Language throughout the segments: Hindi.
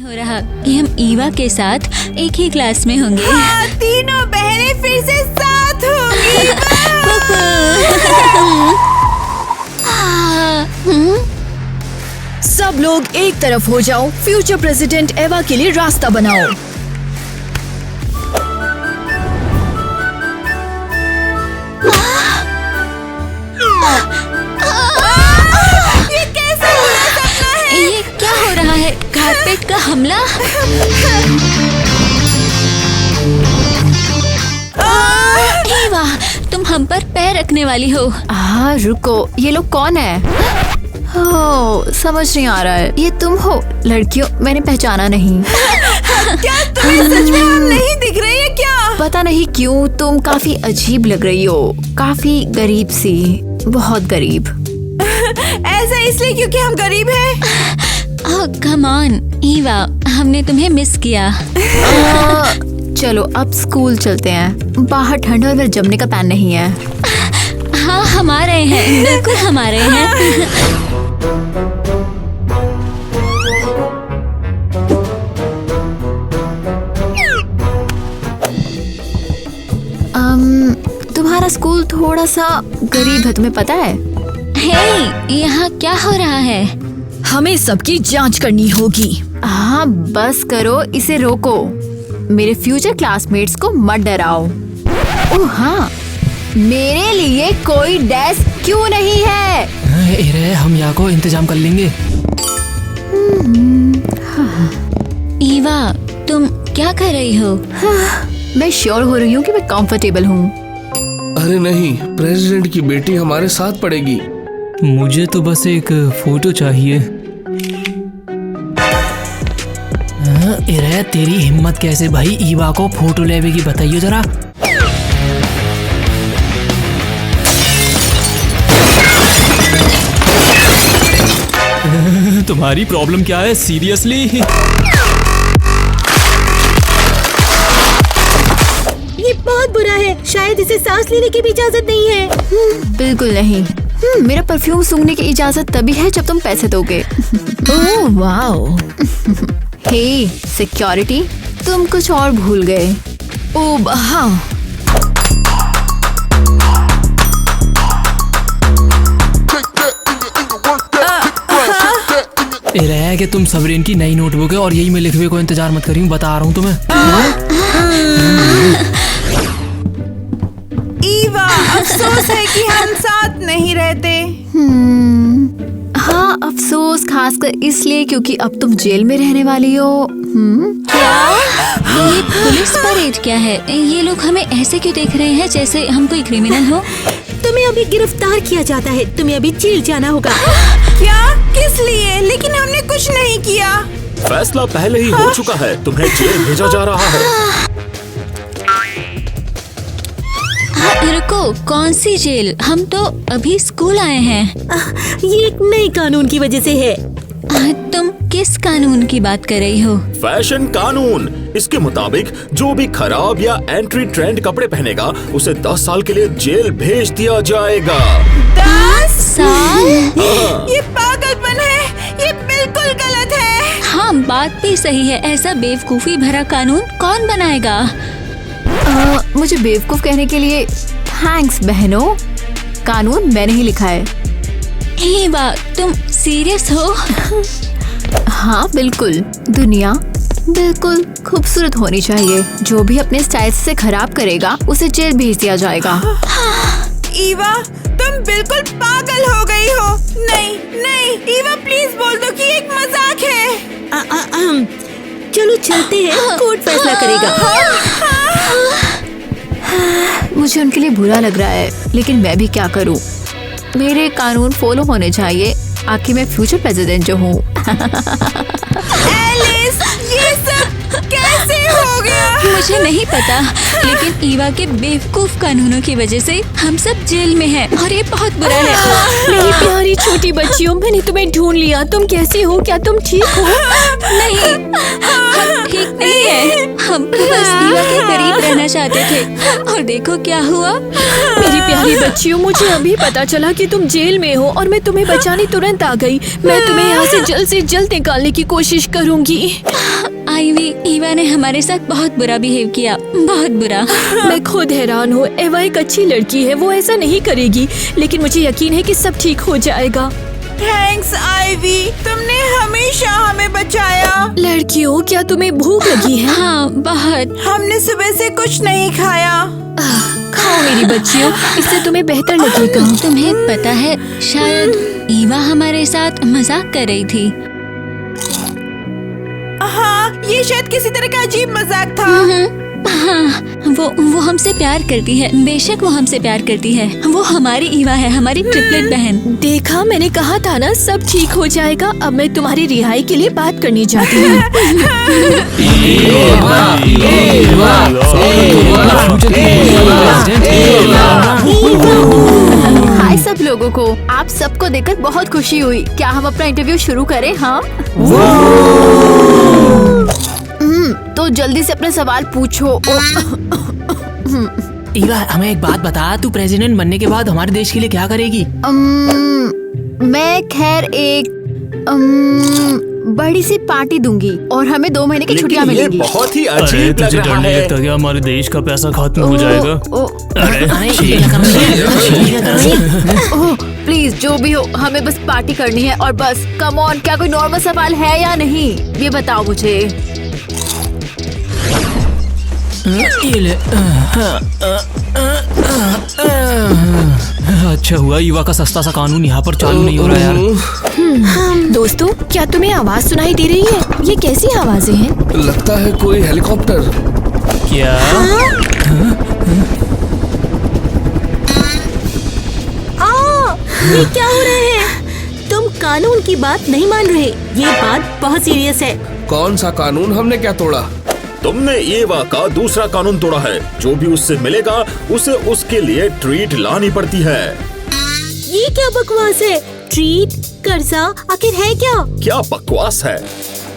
हो रहा कि हम ईवा के साथ एक ही क्लास में होंगे। हाँ, तीनों बहनें फिर से साथ होंगी। सब लोग एक तरफ हो जाओ, फ्यूचर प्रेसिडेंट एवा के लिए रास्ता बनाओ। ये कैसे हुआ सपना है? ये क्या हो रहा है? कारपेट का हमला? ईवा, तुम हम पर पैर रखने वाली हो। हाँ रुको, ये लोग कौन है? हो, समझ नहीं आ रहा है। ये तुम हो? लड़कियों, मैंने पहचाना नहीं। क्या तुम्हें सच में हम नहीं दिख रही है क्या? पता नहीं क्यों तुम काफी अजीब लग रही हो, काफी गरीब सी, बहुत गरीब। ऐसा इसलिए क्योंकि हम गरीब हैं? कम ऑन ईवा, हमने तुम्हें मिस किया। चलो अब स्कूल चलते हैं। बाहर ठंड और मेरे जमने का प्लान नहीं है। हाँ, हम आ रहे हैं, बिल्कुल हम आ रहे हैं। तुम्हारा स्कूल थोड़ा सा गरीब है, तुम्हें पता है? हे, यहाँ क्या हो रहा है? हमें सबकी जांच करनी होगी। हाँ बस करो, इसे रोको। मेरे फ्यूचर क्लासमेट्स को मत डराओ। ओह हाँ, मेरे लिए कोई डेस्क क्यों नहीं है? हम यहाँ को इंतजाम कर लेंगे। ईवा, तुम क्या कर रही हो? मैं श्योर हो रही हूँ कि मैं कंफर्टेबल हूँ। अरे नहीं, प्रेसिडेंट की बेटी हमारे साथ पड़ेगी। मुझे तो बस एक फोटो चाहिए। तेरी हिम्मत कैसे भाई ईवा को फोटो लेवे की, बताइए जरा। तुम्हारी प्रॉब्लम क्या है सीरियसली? ये बहुत बुरा है, शायद इसे सांस लेने की भी इजाजत नहीं है। बिल्कुल नहीं। मेरा परफ्यूम सूंघने की इजाजत तभी है जब तुम पैसे दोगे। Oh wow. हे सिक्योरिटी, तुम कुछ और भूल गए। ओह हाँ, कि तुम सबरीन की नई नोटबुक है और यही मैं लिखवे को इंतजार मत करी, बता रहा हूँ तुम्हें। ईवा, अफसोस है कि हम साथ नहीं रहते। हाँ अफसोस, खासकर इसलिए क्योंकि अब तुम जेल में रहने वाली हो। क्या? ये पुलिस परेड क्या है? ये लोग हमें ऐसे क्यों देख रहे हैं जैसे हम कोई क्रिमिनल हो? तुम्हें अभी गिरफ्तार किया जाता है, तुम्हें अभी जेल जाना होगा। क्या? किस लिए? लेकिन हमने कुछ नहीं किया। फैसला पहले ही हो चुका है, तुम्हें जेल भेजा जा रहा है। रुको, कौन सी जेल? हम तो अभी स्कूल आए हैं। ये एक नए कानून की वजह से है। तुम किस कानून की बात कर रही हो? फैशन कानून। इसके मुताबिक जो भी खराब या एंट्री ट्रेंड कपड़े पहनेगा उसे 10 साल के लिए जेल भेज दिया जाएगा। 10 साल? ये पागलपन है, ये बिल्कुल गलत है। हाँ, बात भी सही है। ऐसा बेवकूफी भरा कानून कौन बनाएगा? मुझे बेवकूफ कहने के लिए थैंक्स बहनों। कानून मैंने ही लिखा है। ईवा, तुम सीरियस हो? हाँ बिल्कुल। दुनिया बिल्कुल खूबसूरत होनी चाहिए। जो भी अपने स्टाइल से खराब करेगा उसे जेल भेज दिया जाएगा। ईवा, तुम बिल्कुल पागल हो गई हो। नहीं नहीं ईवा, प्लीज बोल दो कि एक मजाक है। चलो चलते हैं, कोर्ट फैसला करेगा। मुझे उनके लिए बुरा लग रहा है, लेकिन मैं भी क्या करूं? मेरे कानून फॉलो होने चाहिए। आखिर मैं फ्यूचर प्रेसिडेंट जो हूँ। एलिस, ये सब कैसे हो गया? मुझे नहीं पता, लेकिन ईवा के बेवकूफ कानूनों की वजह से हम सब जेल में हैं और ये बहुत बुरा है। मेरी प्यारी छोटी बच्चियों, मैंने तुम्हें ढूंढ लिया। तुम कैसी हो? क्या तुम ठीक हो? नहीं, हम ठीक नहीं है। हम तो बस ईवा के करीब रहना चाहते थे और देखो क्या हुआ। मेरी प्यारी बच्चियों, मुझे अभी पता चला कि तुम जेल में हो और मैं तुम्हें बचाने तुरंत आ गई। मैं तुम्हें यहाँ से जल्द निकालने की कोशिश करूँगी। आईवी, ईवा ने हमारे साथ बहुत बुरा बिहेव किया, बहुत बुरा। मैं खुद हैरान हूँ। एवा एक अच्छी लड़की है, वो ऐसा नहीं करेगी, लेकिन मुझे यकीन है कि सब ठीक हो जाएगा। थैंक्स आईवी, तुमने हमेशा हमें बचाया। लड़कियों, क्या तुम्हें भूख लगी है? हाँ बहुत। हमने सुबह से कुछ नहीं खाया। खाओ मेरी बच्चियों, इससे तुम्हें बेहतर लगेगा। तुम्हें पता है, शायद ईवा हमारे साथ मजाक कर रही थी। हाँ, ये शायद किसी तरह का अजीब मजाक था। हाँ, वो हमसे प्यार करती है, बेशक वो हमसे प्यार करती है। वो हमारी ईवा है, हमारी ट्रिपलेट बहन। देखा, मैंने कहा था ना, सब ठीक हो जाएगा। अब मैं तुम्हारी रिहाई के लिए बात करने जाती हूँ। हाय सब लोगों को, आप सबको देखकर बहुत खुशी हुई। क्या हम अपना इंटरव्यू शुरू करें? हाँ, तो जल्दी से अपने सवाल पूछो। ईवा, हमें एक बात बता, तू प्रेसिडेंट बनने के बाद हमारे देश के लिए क्या करेगी? मैं खैर एक बड़ी सी पार्टी दूंगी और हमें 2 महीने की छुट्टियाँ लेकिन ये मिलेंगी। बहुत ही अजीब लग रहा है। कि हमारे देश का पैसा खत्म हो जाएगा। ओह प्लीज, जो भी हो, हमें बस पार्टी करनी है और बस। कम ऑन, क्या कोई नॉर्मल सवाल है या नहीं, ये बताओ मुझे। ये ले। अच्छा हुआ ईवा का सस्ता सा कानून यहाँ पर चालू नहीं हो रहा यार। दोस्तों, क्या तुम्हें आवाज सुनाई दे रही है? ये कैसी आवाजें हैं? लगता है कोई हेलीकॉप्टर। क्या? ये क्या हो रहा है? तुम कानून की बात नहीं मान रहे। ये बात बहुत सीरियस है। कौन सा कानून? हमने क्या तोड़ा? तुमने ईवा का दूसरा कानून तोड़ा है। जो भी उससे मिलेगा उसे उसके लिए ट्रीट लानी पड़ती है। ये क्या बकवास है? ट्रीट, कर्जा, आखिर है क्या? क्या बकवास है?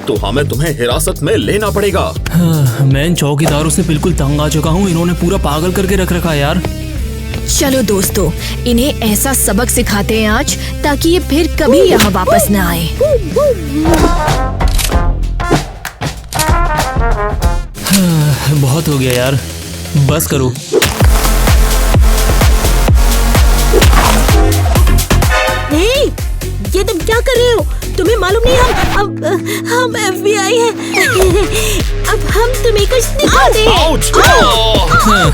तो हमें तुम्हें हिरासत में लेना पड़ेगा। हाँ, मैं इन चौकीदारों से बिल्कुल तंग आ चुका हूँ। इन्होंने पूरा पागल करके रख रखा है यार। चलो दोस्तों, इन्हें ऐसा सबक सिखाते हैं आज, ताकि ये फिर कभी यहाँ वापस न आए। बहुत हो गया यार, बस करो। ये तुम क्या कर रहे हो? तुम्हें मालूम नहीं हम FBI हैं। अब हम तुम्हें कुछ दिखाते हैं। आउच!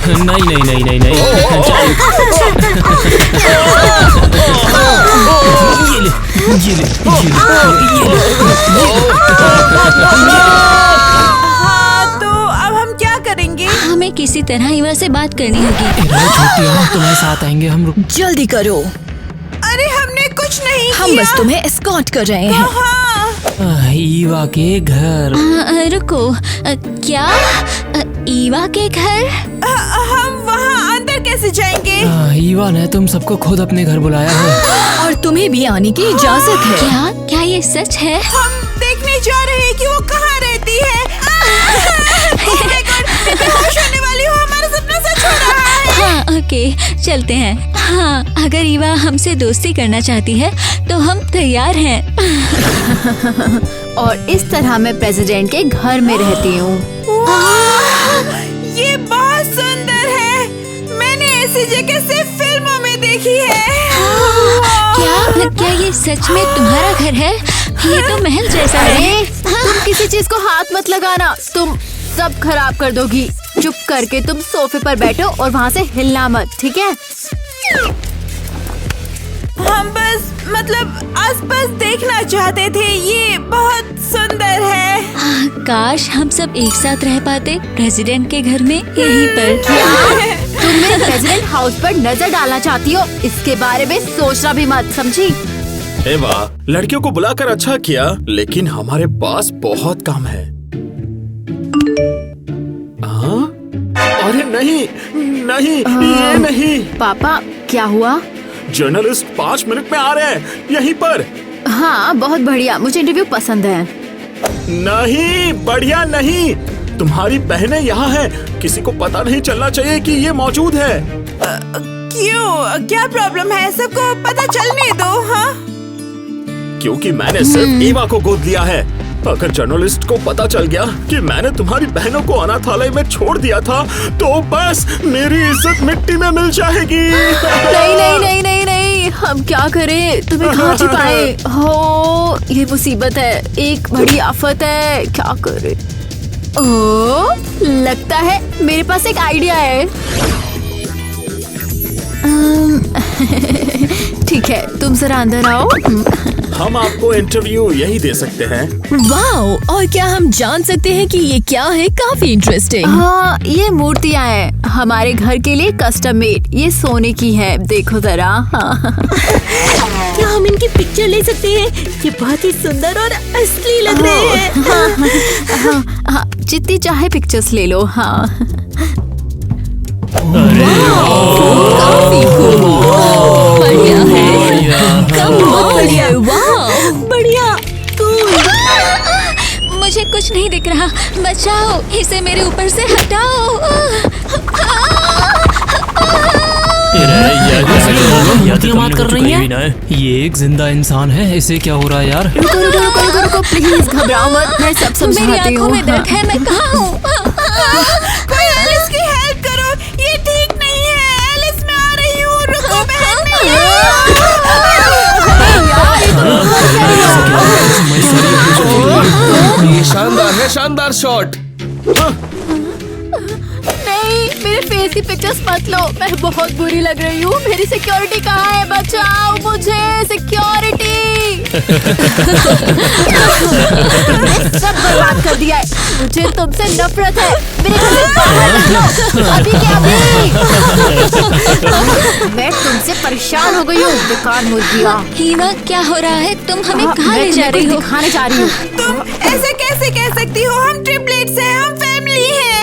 नहीं नहीं नहीं नहीं नहीं। ये ले। हाँ, तो अब हम क्या करेंगे? हमें किसी तरह ईवा से बात करनी होगी। हम तुम्हारे साथ आएंगे। हम जल्दी करो, अरे हमने कुछ नहीं हम किया। बस तुम्हें एस्कॉर्ट कर रहे हैं। हाँ, ईवा के घर। रुको, क्या ईवा के घर? हम वहाँ अंदर कैसे जाएंगे? ईवा ने तुम सबको खुद अपने घर बुलाया है। और तुम्हें भी आने की इजाजत है। क्या ये सच है? हम देखने जा रहे हैं कि वो कहाँ रहती है। Oh my God, मैं बेहोश होने वाली हूँ। हमारा सपना सच हो रहा है। हाँ ओके, चलते हैं। हाँ, अगर ईवा हमसे दोस्ती करना चाहती है तो हम तैयार हैं। और इस तरह मैं प्रेसिडेंट के घर में रहती हूँ। ये बहुत सुंदर है। मैंने ऐसी जगह सिर्फ फिल्मों में देखी है। क्या ये सच में तुम्हारा घर है? ये तो महल जैसा है। तुम किसी चीज को हाथ मत लगाना, तुम सब खराब कर दोगी। चुप करके तुम सोफे पर बैठो और वहाँ से हिलना मत, ठीक है? हम बस आसपास देखना चाहते थे। ये बहुत सुंदर है। काश हम सब एक साथ रह पाते प्रेसिडेंट के घर में, यहीं पर। तुम मेरे प्रेसिडेंट हाउस पर नजर डालना चाहती हो, इसके बारे में सोचना भी मत, समझी? एवा, लड़कियों को बुलाकर अच्छा किया, लेकिन हमारे पास बहुत काम है। हाँ? अरे नहीं, ये नहीं। पापा, क्या हुआ? जर्नलिस्ट 5 मिनट में आ रहे हैं, यहीं पर। हाँ, बहुत बढ़िया, मुझे इंटरव्यू पसंद है। नहीं, बढ़िया नहीं। तुम्हारी बहनें यहाँ हैं। किसी को पता नहीं चलना चाहिए कि ये मौजूद है। क्यों? क्या प्रॉब्लम है? सबको पता चलने दो। हाँ, क्योंकि मैंने सिर्फ ईवा को गोद लिया है, अगर जर्नलिस्ट को पता चल गया कि मैंने तुम्हारी बहनों को अनाथालय में छोड़ दिया था तो बस मेरी इज्जत मिट्टी में मिल जाएगी। नहीं नहीं नहीं नहीं नहीं, हम क्या करें, तुम्हें कहाँ छिपाए हो, ये मुसीबत है, एक बड़ी आफत है, क्या करें। ओह, लगता है मेरे पास एक आइडिया है। ठीक है, तुम जरा अंदर आओ। हम आपको इंटरव्यू यही दे सकते हैं। वाओ, और क्या हम जान सकते हैं कि ये क्या है? काफी इंटरेस्टिंग। हाँ, ये मूर्तियाँ हैं हमारे घर के लिए कस्टम मेड, ये सोने की है, देखो जरा। हाँ। क्या हम इनकी पिक्चर ले सकते हैं? ये बहुत ही सुंदर और असली लग रहे हैं। हाँ, हाँ, जितनी चाहे पिक्चर्स ले लो। हाँ, काफी cool। बढ़िया है, कमाल है, वाओ, बढ़िया, मुझे कुछ नहीं दिख रहा, बचाओ, इसे मेरे ऊपर से हटाओ। बात कर रही है? ये एक जिंदा इंसान है, इसे क्या हो रहा है यार? रुको रुको रुको रुको रुको, प्लीज घबराओ मत, मैं सब मेरी समझाती आंखों हूँ। में दर्द है, मैं कहाँ हूँ? कोई एलिस की हेल्प करो, ये ठीक नहीं है। एलिस, मैं आ रही हूँ, रुको बहन, ये शानदार है, शानदार शॉट। नहीं, मेरे फेस की पिक्चर्स मत लो, मैं बहुत बुरी लग रही हूँ। मेरी सिक्योरिटी कहाँ है? बचाओ मुझे, सिक्योरिटी। सब बर्बाद कर दिया है, मुझे तुमसे नफरत है, मेरे घर से बाहर निकलो, अभी के अभी। मैं तुमसे परेशान हो गई हूँ, बेकार मुर्गियाँ। हीवा, क्या हो रहा है? तुम हमें कहाँ ले जा रही हो? दिखाने जा रही हूँ। तुम ऐसे कैसे कह सकती हो? हम ट्रिपलेट्स हैं, हम फैमिली हैं।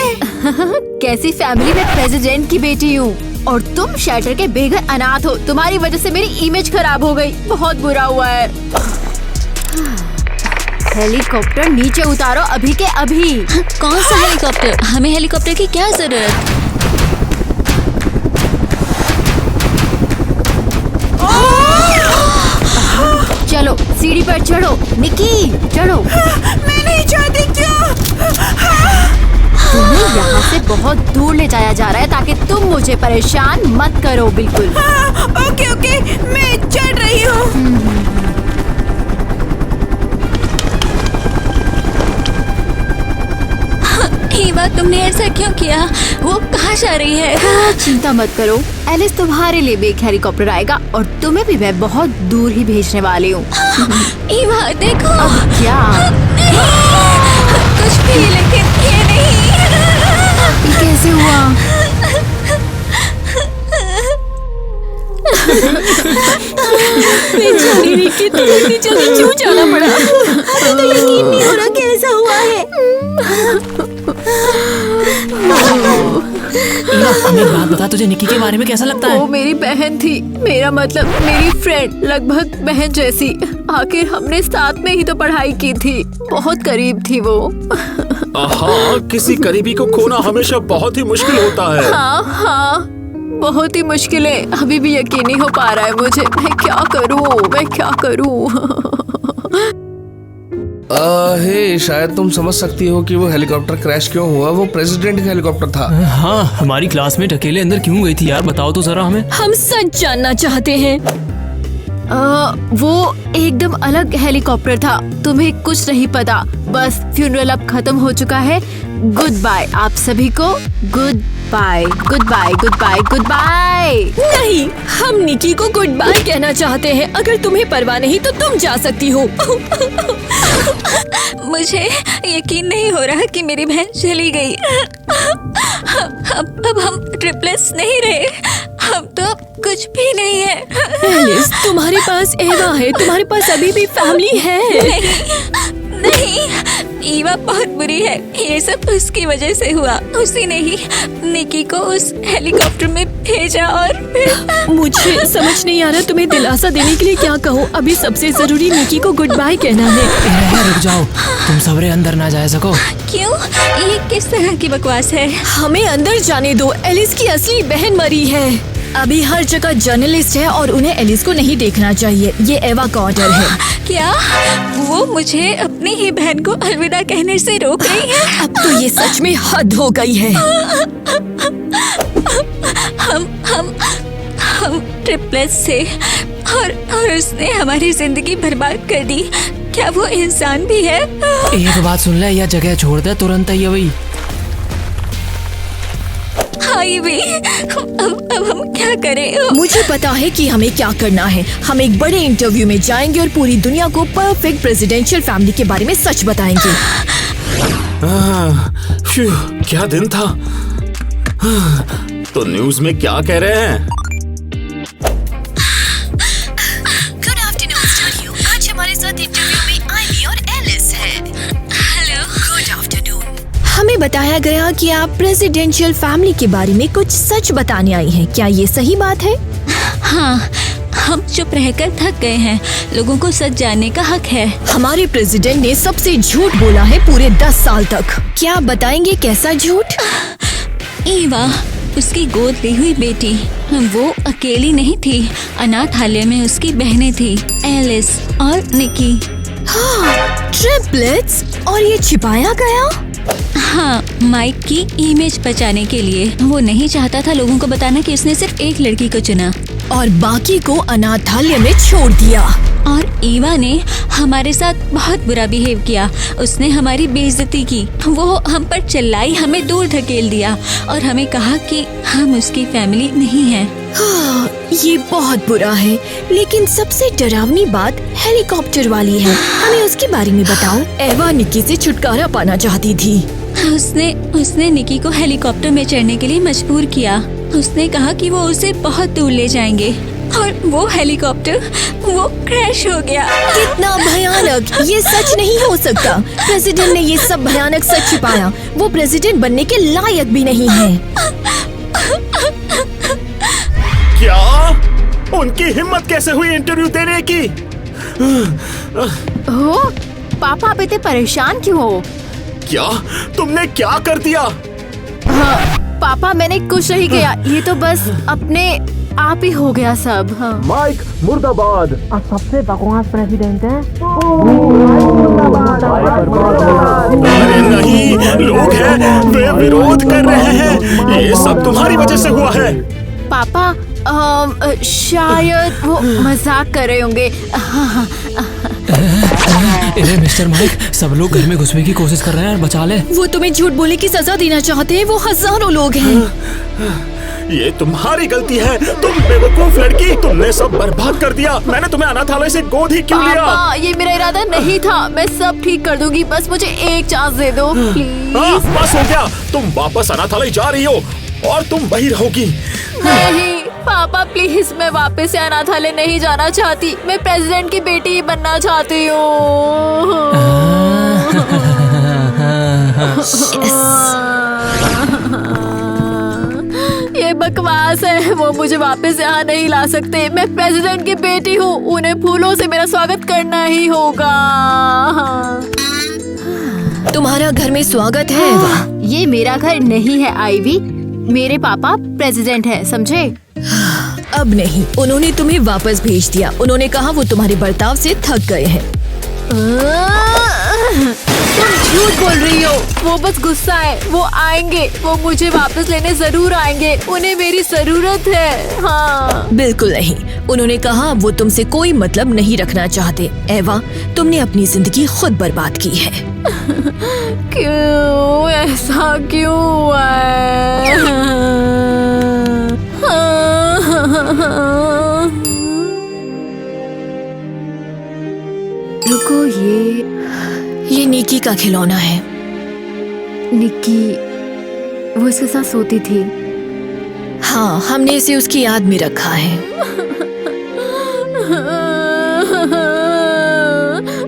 कैसी फैमिली? में प्रेसिडेंट की बेटी हूँ और तुम शैटर के बेघर अनाथ हो। तुम्हारी वजह से मेरी इमेज खराब हो गई, बहुत बुरा हुआ है। हेलीकॉप्टर नीचे उतारो, अभी के अभी। कौन सा हेलीकॉप्टर? हमें हेलीकॉप्टर की क्या जरूरत? चलो सीढ़ी पर चढ़ो, निकी चढ़ो। मैं नहीं चाहती, क्यों? तुम्हें यहाँ से बहुत दूर ले जाया जा रहा है ताकि तुम मुझे परेशान मत करो। बिल्कुल। ओके ओके, मैं चढ़ रही हूँ। हीवा, तुमने ऐसा क्यों किया? वो कहाँ जा रही है? चिंता मत करो, एलिस तुम्हारे लिए भी एक हेलीकॉप्टर आएगा और तुम्हें भी मैं बहुत दूर ही भेजने वाली हूँ। हीवा, देखो। अब क्या? कुछ भी, लेकिन ये नहीं। ये कैसे हुआ? बेचारी निक्की, तुम इतनी जल्दी क्यों जाना पड़ा? तो यकीन नहीं हो रहा कि ऐसा हुआ है। हमें बात बता, तुझे निक्की के बारे में कैसा लगता है? वो मेरी बहन थी, मेरा मतलब मेरी फ्रेंड, लगभग बहन जैसी। आखिर हमने साथ में ही तो पढ़ाई की थी, बहुत करीब थी वो। हाँ, किसी करीबी को खोना हमेशा बहुत ही मुश्किल होता है। हाँ हाँ, बहुत ही मुश्किल है, अभी भी यकीन नहीं हो पा रहा है मुझे। मैं क्या करूँ? हे, शायद तुम समझ सकती हो कि वो हेलीकॉप्टर क्रैश क्यों हुआ। वो प्रेसिडेंट का हेलीकॉप्टर था। हाँ, हमारी क्लासमेट अकेले अंदर क्यों गई थी यार? बताओ तो जरा हमें। हम सच जानना चाहते हैं। वो एकदम अलग हेलीकॉप्टर था, तुम्हें कुछ नहीं पता। बस फ्यूनरल अब खत्म हो चुका है। गुड बाय आप सभी को। Goodbye, goodbye, goodbye, goodbye. नहीं, हम निकी को गुड बाय कहना चाहते हैं। अगर तुम्हें परवाह नहीं तो तुम जा सकती हो। मुझे यकीन नहीं हो रहा कि मेरी बहन चली गई। अब हम ट्रिपलेट्स नहीं रहे, हम तो कुछ भी नहीं है। एलिस, तुम्हारे पास एवा है, तुम्हारे पास अभी भी फैमिली है। नहीं, ईवा बहुत बुरी है। ये सब उसकी वजह से हुआ। उसी ने ही निकी को उस हेलीकॉप्टर में भेजा और फिर... मुझे समझ नहीं आ रहा तुम्हें दिलासा देने के लिए क्या कहूँ। अभी सबसे जरूरी निकी को गुड बाय कहना है। रुक जाओ, तुम सबरे अंदर ना जा सको। क्यों? ये किस तरह की बकवास है? हमें अंदर जाने दो, एलिस की असली बहन मरी है। अभी हर जगह जर्नलिस्ट है और उन्हें एलिस को नहीं देखना चाहिए। ये एवा का ऑर्डर है। क्या वो मुझे अपनी ही बहन को अलविदा कहने से रोक रही है? अब तो ये सच में हद हो गई है। हम ट्रिपलेट्स थे और उसने हमारी जिंदगी बर्बाद कर दी। क्या वो इंसान भी है? एक बात सुन ले, यह जगह छोड़ दे तुरंत ही अभी। आईवी, अब हम क्या करें? मुझे पता है कि हमें क्या करना है। हम एक बड़े इंटरव्यू में जाएंगे और पूरी दुनिया को परफेक्ट प्रेसिडेंशियल फैमिली के बारे में सच बताएंगे। क्या दिन था। तो न्यूज में क्या कह रहे हैं? Good afternoon studio. आज हमारे साथ इंटरव्यू में आईवी और एलिस है। हेलो। Good afternoon. हमें बताया गया कि आप प्रेसिडेंशियल फैमिली के बारे में कुछ सच बताने आई हैं। क्या ये सही बात है? हाँ, हम चुप रहकर थक गए हैं। लोगों को सच जानने का हक है। हमारे प्रेसिडेंट ने सबसे झूठ बोला है पूरे 10 साल तक। क्या बताएंगे कैसा झूठ? ईवा, उसकी गोद ली हुई बेटी, वो अकेली नहीं थी। अनाथालय में उसकी बहनें थी, एलिस और निकी। हाँ, ट्रिपलेट्स। और ये छिपाया गया? हाँ, माइक की इमेज बचाने के लिए। वो नहीं चाहता था लोगों को बताना कि उसने सिर्फ एक लड़की को चुना और बाकी को अनाथालय में छोड़ दिया। और ईवा ने हमारे साथ बहुत बुरा बिहेव किया। उसने हमारी बेइज्जती की। वो हम पर चिल्लाई, हमें दूर धकेल दिया और हमें कहा कि हम उसकी फैमिली नहीं हैं। हाँ, ये बहुत बुरा है। लेकिन सबसे डरावनी बात हेलीकॉप्टर वाली है। हमें उसके बारे में बताओ। एवा निकी से छुटकारा पाना चाहती थी। उसने निकी को हेलीकॉप्टर में चढ़ने के लिए मजबूर किया। उसने कहा कि वो उसे बहुत दूर ले जाएंगे और वो हेलीकॉप्टर वो क्रैश हो गया। कितना भयानक! ये सच नहीं हो सकता। प्रेसिडेंट ने ये सब भयानक सच छिपाया। वो प्रेसिडेंट बनने के लायक भी नहीं है। क्या? उनकी हिम्मत कैसे हुई इंटरव्यू देने की? ओह, पापा आप इतने परेशान क्यों हो? क्या तुमने क्या कर दिया? हाँ, पापा मैंने कुछ नहीं किया। ये तो बस अपने आप ही हो गया सब। हाँ। माइक मुर्दाबाद। अरे नहीं, लोग हैं, वे विरोध कर रहे हैं। ये सब तुम्हारी वजह से हुआ है। पापा शायद वो मजाक कर रहे होंगे। अरे मिस्टर माइक, सब लोग घर में घुसने की कोशिश कर रहे हैं, बचा ले। वो तुम्हें झूठ बोलने की सजा देना चाहते हैं। वो हजारों लोग हैं। ये तुम्हारी गलती है। तुम बेवकूफ लड़की, तुमने सब बर्बाद कर दिया। मैंने तुम्हें अनाथालय से गोद ही क्यों लिया? पापा, ये मेरा इरादा नहीं था। मैं सब ठीक कर दूंगी, बस मुझे एक चांस दे दो प्लीज। हाँ, बस हो गया। तुम वापस अनाथालय जा रही हो और तुम वही रहोगी। नहीं पापा प्लीज, मैं वापस से अनाथालय नहीं जाना चाहती। मैं प्रेसिडेंट की बेटी बनना चाहती हूँ। ये बकवास है। वो मुझे वापस यहाँ नहीं ला सकते। मैं प्रेसिडेंट की बेटी हूँ। उन्हें फूलों से मेरा स्वागत करना ही होगा। तुम्हारा घर में स्वागत है। ये मेरा घर नहीं है आईवी। मेरे पापा प्रेसिडेंट हैं, समझे? अब नहीं, उन्होंने तुम्हें वापस भेज दिया। उन्होंने कहा वो तुम्हारे बर्ताव से थक गए हैं। तुम झूठ बोल रही हो। वो बस गुस्सा है। वो आएंगे, वो मुझे वापस लेने जरूर आएंगे। उन्हें मेरी जरूरत है। हाँ। बिल्कुल नहीं, उन्होंने कहा वो तुमसे कोई मतलब नहीं रखना चाहते। एवा, तुमने अपनी जिंदगी खुद बर्बाद की है। क्यों? ऐसा क्यों हुआ है? रुको, ये निकी का खिलौना है। निकी, वो इसके साथ सोती थी। हाँ, हमने इसे उसकी याद में रखा है।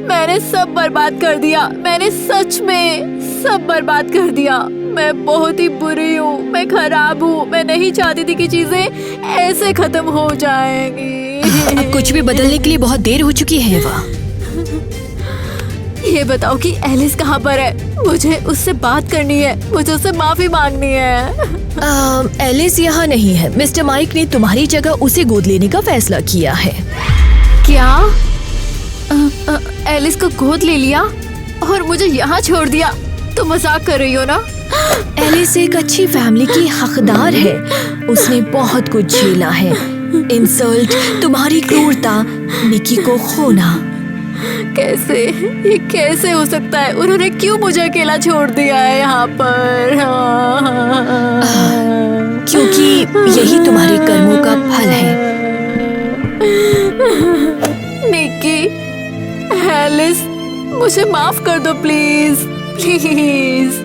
मैंने सब बर्बाद कर दिया। मैंने सच में सब बर्बाद कर दिया। मैं बहुत ही बुरी हूँ। मैं खराब हूँ। मैं नहीं चाहती थी कि चीजें ऐसे खत्म हो जाएंगी। अब कुछ भी बदलने के लिए बहुत देर हो चुकी है। एवा, ये बताओ कि एलिस कहाँ पर है? मुझे उससे बात करनी है। मुझे उससे माफी मांगनी है। एलिस यहाँ नहीं है। मिस्टर माइक ने तुम्हारी जगह उसे गोद लेने का फैसला किया है। क्या? एलिस को गोद ले लिया और मुझे यहाँ छोड़ दिया। तो मजाक कर रही हो ना? एलिस एक अच्छी फैमिली की हकदार है। उसने बहुत कुछ झेला है। इंसल्ट, तुम्हारी क्रूरता, निकी को खोना। कैसे, ये कैसे हो सकता है? उन्होंने क्यों मुझे अकेला छोड़ दिया है यहाँ पर? क्योंकि यही तुम्हारे कर्मों का फल है। निकी, एलिस, मुझे माफ कर दो प्लीज, प्लीज।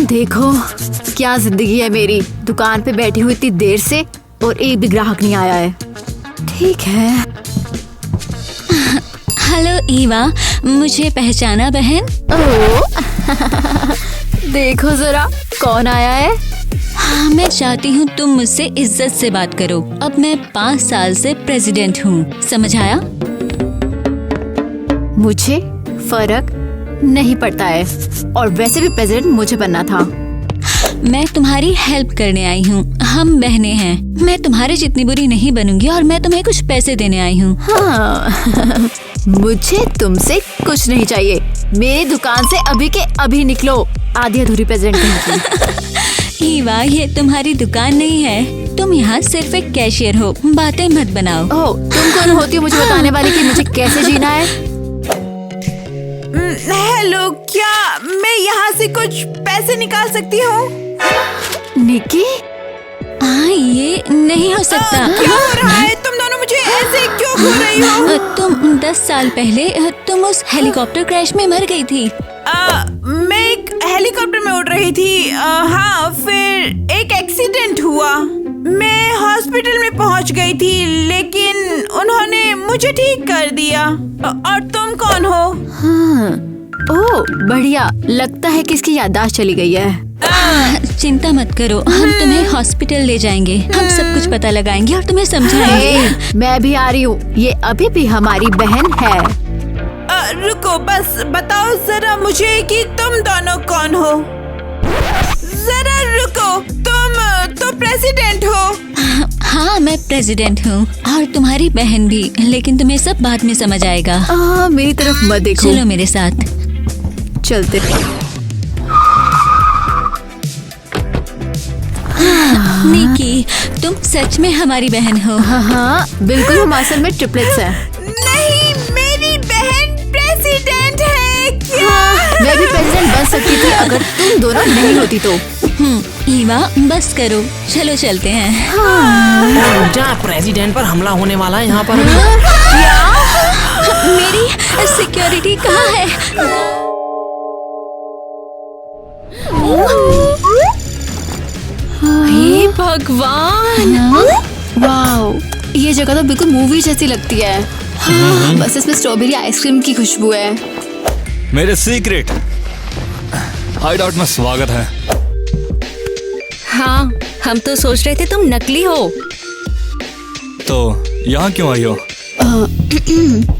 देखो क्या जिंदगी है मेरी। दुकान पे बैठी हुई इतनी देर से और एक भी ग्राहक नहीं आया है। ठीक है। हेलो ईवा, मुझे पहचाना बहन? देखो जरा कौन आया है। हाँ, मैं चाहती हूँ तुम मुझसे इज्जत से बात करो। अब मैं 5 साल से प्रेसिडेंट हूँ, समझ आया? मुझे फर्क नहीं पड़ता है और वैसे भी प्रेसिडेंट मुझे बनना था। मैं तुम्हारी हेल्प करने आई हूँ। हम बहनें हैं। मैं तुम्हारे जितनी बुरी नहीं बनूंगी और मैं तुम्हें कुछ पैसे देने आई हूँ। हाँ। मुझे तुमसे कुछ नहीं चाहिए। मेरी दुकान से अभी के अभी निकलो, आधी अधूरी प्रेसिडेंट। ईवा, ये तुम्हारी दुकान नहीं है। तुम यहाँ सिर्फ एक कैशियर हो। बातें मत बनाओ। ओह, तुम कौन होती हो मुझे बताने वाली कि मुझे कैसे जीना है? हेलो, क्या मैं यहाँ से कुछ पैसे निकाल सकती हूँ? निकी, हाँ, ये नहीं हो सकता। क्या हो रहा है? तुम दोनों मुझे ऐसे क्यों घूर रही हो? तुम 10 साल पहले तुम उस हेलीकॉप्टर क्रैश में मर गई थी। मैं एक हेलीकॉप्टर में उड़ रही थी। हाँ, फिर एक एक्सीडेंट हुआ। मैं हॉस्पिटल में पहुंच गई थी, लेकिन उन्होंने मुझे ठीक कर दिया। और तुम कौन हो? हाँ, ओह बढ़िया। लगता है कि इसकी याददाश्त चली गई है। चिंता मत करो, हम तुम्हें हॉस्पिटल ले जाएंगे। हम सब कुछ पता लगाएंगे और तुम्हें समझाएंगे। मैं भी आ रही हूँ। ये अभी भी हमारी बहन है। रुको, बस बताओ जरा मुझे कि तुम दोनों कौन हो। जरा रुको, तुम तो प्रेसिडेंट हो। हाँ, मैं प्रेसिडेंट हूँ और तुम्हारी बहन भी, लेकिन तुम्हें सब बाद में समझ आएगा। मेरी तरफ मत देखो। चलो मेरे साथ चलते। निकी, तुम सच में हमारी बहन हो। हाँ, बिल्कुल। हम असल में ट्रिपलेट्स हैं। नहीं, मेरी बहन प्रेसिडेंट है। क्या? मैं भी प्रेसिडेंट बन सकती थी अगर तुम दोनों नहीं होती तो। ईवा, बस करो, चलो चलते हैं। जा, प्रेसिडेंट पर हमला होने वाला है यहाँ पर। मेरी सिक्योरिटी कहाँ है? हे भगवान, वाओ, ये जगह तो बिल्कुल मूवी जैसी लगती है। हाँ, बस इसमें स्ट्रॉबेरी आइसक्रीम की खुशबू है। मेरे सीक्रेट हाइडआउट में स्वागत है। हाँ, हम तो सोच रहे थे तुम नकली हो। तो यहाँ क्यों आई हो?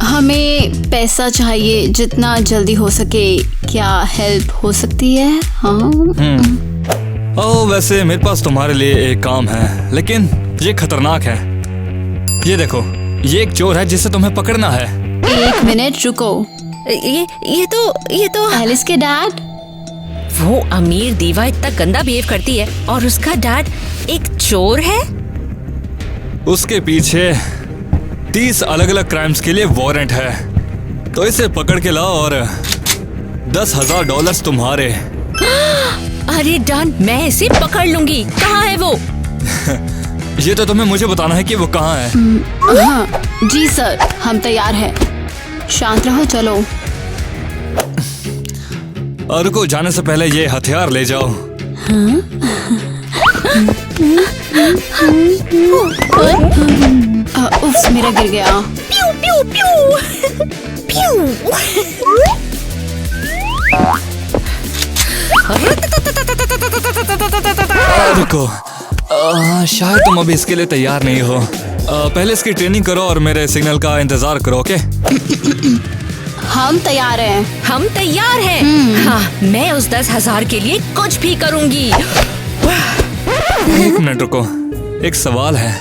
हमें पैसा चाहिए, जितना जल्दी हो सके। क्या हेल्प हो सकती है? हाँ। ओह, वैसे मेरे पास तुम्हारे लिए एक काम है, लेकिन ये खतरनाक है। ये देखो, ये एक चोर है जिसे तुम्हें पकड़ना है। एक मिनट रुको। ये तो एलिस के डैड। वो अमीर दीवा इतना गंदा बिहेव करती है और उसका डैड एक चोर है। उसके पीछे 30 अलग अलग क्राइम्स के लिए वारंट है। तो इसे पकड़ के लाओ और $10,000 तुम्हारे। अरे डन, मैं इसे पकड़ लूंगी। कहाँ है वो? ये तो तुम्हें मुझे बताना है कि वो कहाँ है। हाँ जी सर, हम तैयार हैं। शांत रहो, चलो। और रुको, जाने से पहले ये हथियार ले जाओ। उफ्स, मेरा गिर गया। प्यू प्यू प्यू प्यू। रुको, शायद तुम अभी इसके लिए तैयार नहीं हो। पहले इसकी ट्रेनिंग करो और मेरे सिग्नल का इंतजार करो, ओके? हम तैयार हैं। हम तैयार हैं। हाँ, मैं उस 10,000 के लिए कुछ भी करूंगी। एक मिनट रुको, एक सवाल है,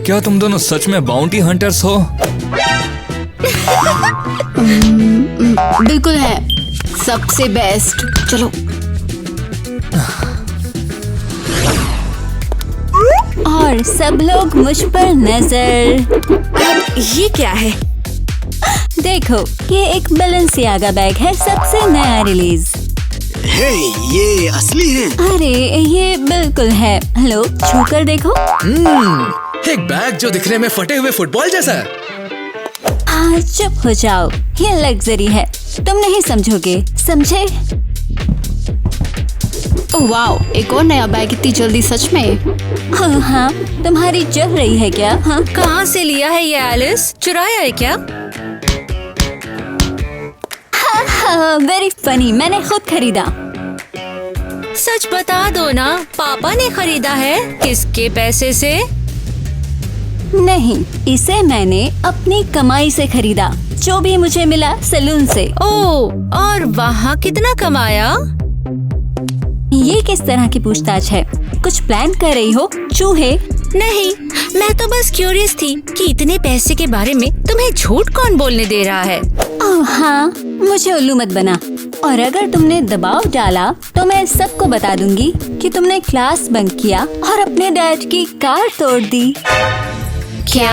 क्या तुम दोनों सच में बाउंटी हंटर्स हो? बिल्कुल है, सबसे बेस्ट। चलो। और सब लोग मुझ पर नजर। ये क्या है? देखो, ये एक बैलेंसियागा बैग है, सबसे नया रिलीज। हे, ये असली है? अरे ये बिल्कुल है। हेलो, छूकर देखो। एक बैग जो दिखने में फटे हुए फुटबॉल जैसा है। हाँ, चुप हो जाओ, ये लग्जरी है, तुम नहीं समझोगे, समझे? ओह वाओ, एक और नया बैग इतनी जल्दी, सच में? हाँ, तुम्हारी जल रही है क्या? हाँ, कहाँ से लिया है ये एलिस? चुराया है क्या? वेरी फनी, मैंने खुद खरीदा। सच बता दो ना, पापा ने खरीदा है? किसके पैसे से? नहीं, इसे मैंने अपनी कमाई से खरीदा, जो भी मुझे मिला सैलून से। ओह, और वहाँ कितना कमाया? ये किस तरह की पूछताछ है? कुछ प्लान कर रही हो, चूहे? नहीं, मैं तो बस क्यूरियस थी कि इतने पैसे के बारे में तुम्हें झूठ कौन बोलने दे रहा है। ओह हाँ, मुझे उल्लू मत बना। और अगर तुमने दबाव डाला तो मैं सबको बता दूंगी कि तुमने क्लास बंक किया और अपने डैड की कार तोड़ दी। क्या?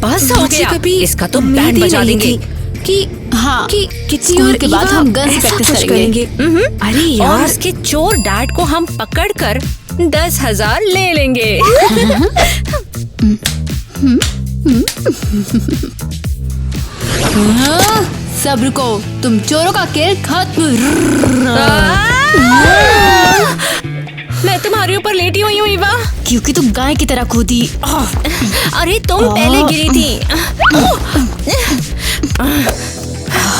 बस हो मुझे गया, कभी इसका तो उम्मीद बैंड ही बजा नहीं देंगे। कि हाँ, कि स्कूल के बाद हम गन से ऐसा प्रैक्टिस कुछ करेंगे। अरे यार, और उसके चोर डैड को हम पकड़कर 10,000 ले लेंगे। सब रुको, तुम चोरों का खेल खत्म। मैं तुम्हारे ऊपर लेटी हुई हूँ ईवा। क्योंकि तुम गाय की तरह कूदी। अरे तुम पहले गिरी थी।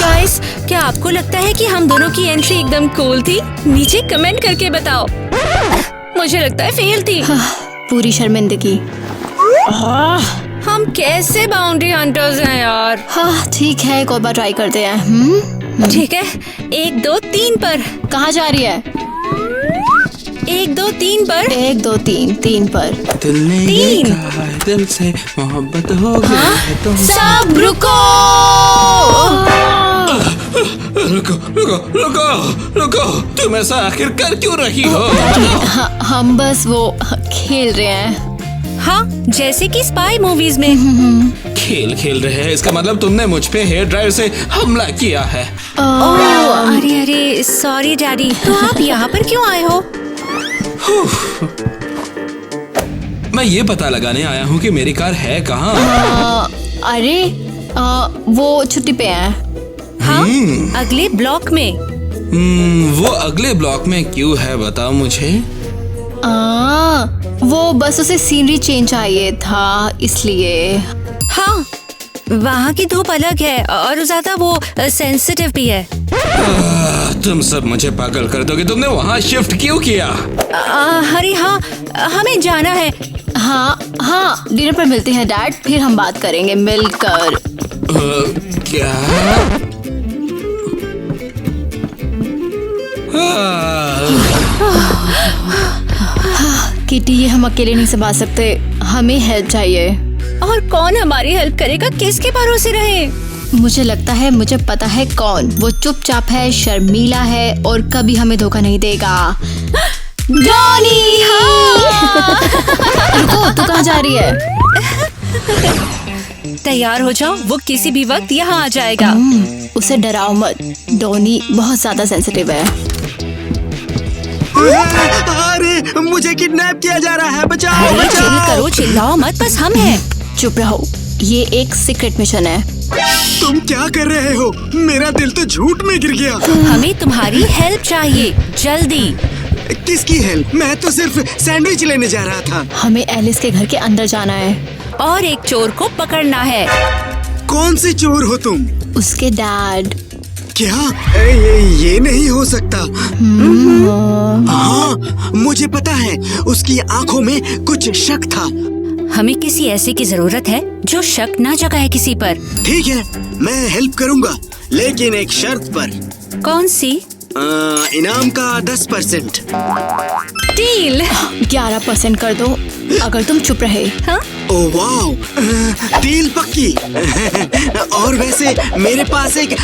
गाइस, क्या आपको लगता है कि हम दोनों की एंट्री एकदम कूल थी? नीचे कमेंट करके बताओ। मुझे लगता है फेल थी। पूरी शर्मिंदगी। हम कैसे बाउंड्री हंटर्स हैं यार? हाँ ठीक है, एक और बार ट्राई करते हैं। ठीक है, 1 2 3 पर। कहाँ जा रही है? 1 2 3 पर। 1 2 3 3 पर। दिल ने ये 3। कहा है, दिल से मोहब्बत हो गई है तुम। सब रुको। रुको रुको रुको रुको, तुम ऐसा आखिर कर क्यों रही हो? हम बस वो खेल रहे हैं। हाँ, जैसे कि स्पाई मूवीज में। खेल खेल रहे हैं, इसका मतलब तुमने मुझ पे हेयर ड्रायर से हमला किया है। अरे अरे, सॉरी डैडी। तो आप यहाँ पर क्यों आए हो? मैं ये पता लगाने आया हूँ कि मेरी कार है कहाँ। अरे वो छुट्टी पे है। हाँ, अगले ब्लॉक में। वो अगले ब्लॉक में क्यों है, बताओ मुझे। वो बस उसे सीनरी चेंज चाहिए था, इसलिए। हाँ, वहाँ की धूप अलग है और ज्यादा वो सेंसिटिव भी है। तुम सब मुझे पागल कर दोगे, तुमने वहाँ शिफ्ट क्यों किया? अरे हाँ, हमें जाना है। हाँ हाँ, डिनर पर मिलते हैं डैड, फिर हम बात करेंगे मिलकर। क्या? किटी, ये हम अकेले नहीं संभाल सकते, हमें हेल्प चाहिए। और कौन हमारी हेल्प करेगा? किसके भरोसे रहे? मुझे लगता है मुझे पता है कौन। वो चुपचाप है, शर्मीला है और कभी हमें धोखा नहीं देगा। डॉनी! रुको, तू कहाँ जा रही है? तैयार हो जाओ, वो किसी भी वक्त यहाँ आ जाएगा। उसे डराओ मत, डॉनी बहुत ज्यादा सेंसिटिव है। अरे मुझे किडनैप किया जा रहा है, बचाओ अरे चिल बचाओ। करो, चिल्लाओ मत, बस हम हैं। चुप रहो, ये एक सीक्रेट मिशन है। तुम क्या कर रहे हो? मेरा दिल तो झूठ में गिर गया। हमें तुम्हारी हेल्प चाहिए, जल्दी। किसकी हेल्प? मैं तो सिर्फ सैंडविच लेने जा रहा था। हमें एलिस के घर के अंदर जाना है और एक चोर को पकड़ना है। कौन से चोर हो तुम? उसके डैड। क्या? ये नहीं हो सकता। हाँ, मुझे पता है, उसकी आंखों में कुछ शक था। हमें किसी ऐसे की जरूरत है जो शक ना जगाए किसी पर। ठीक है, मैं हेल्प करूंगा, लेकिन एक शर्त पर। कौन सी? इनाम का 10%। डील। 11% कर दो अगर तुम चुप रहे। हाँ? ओह वाओ, डील पक्की। और वैसे मेरे पास एक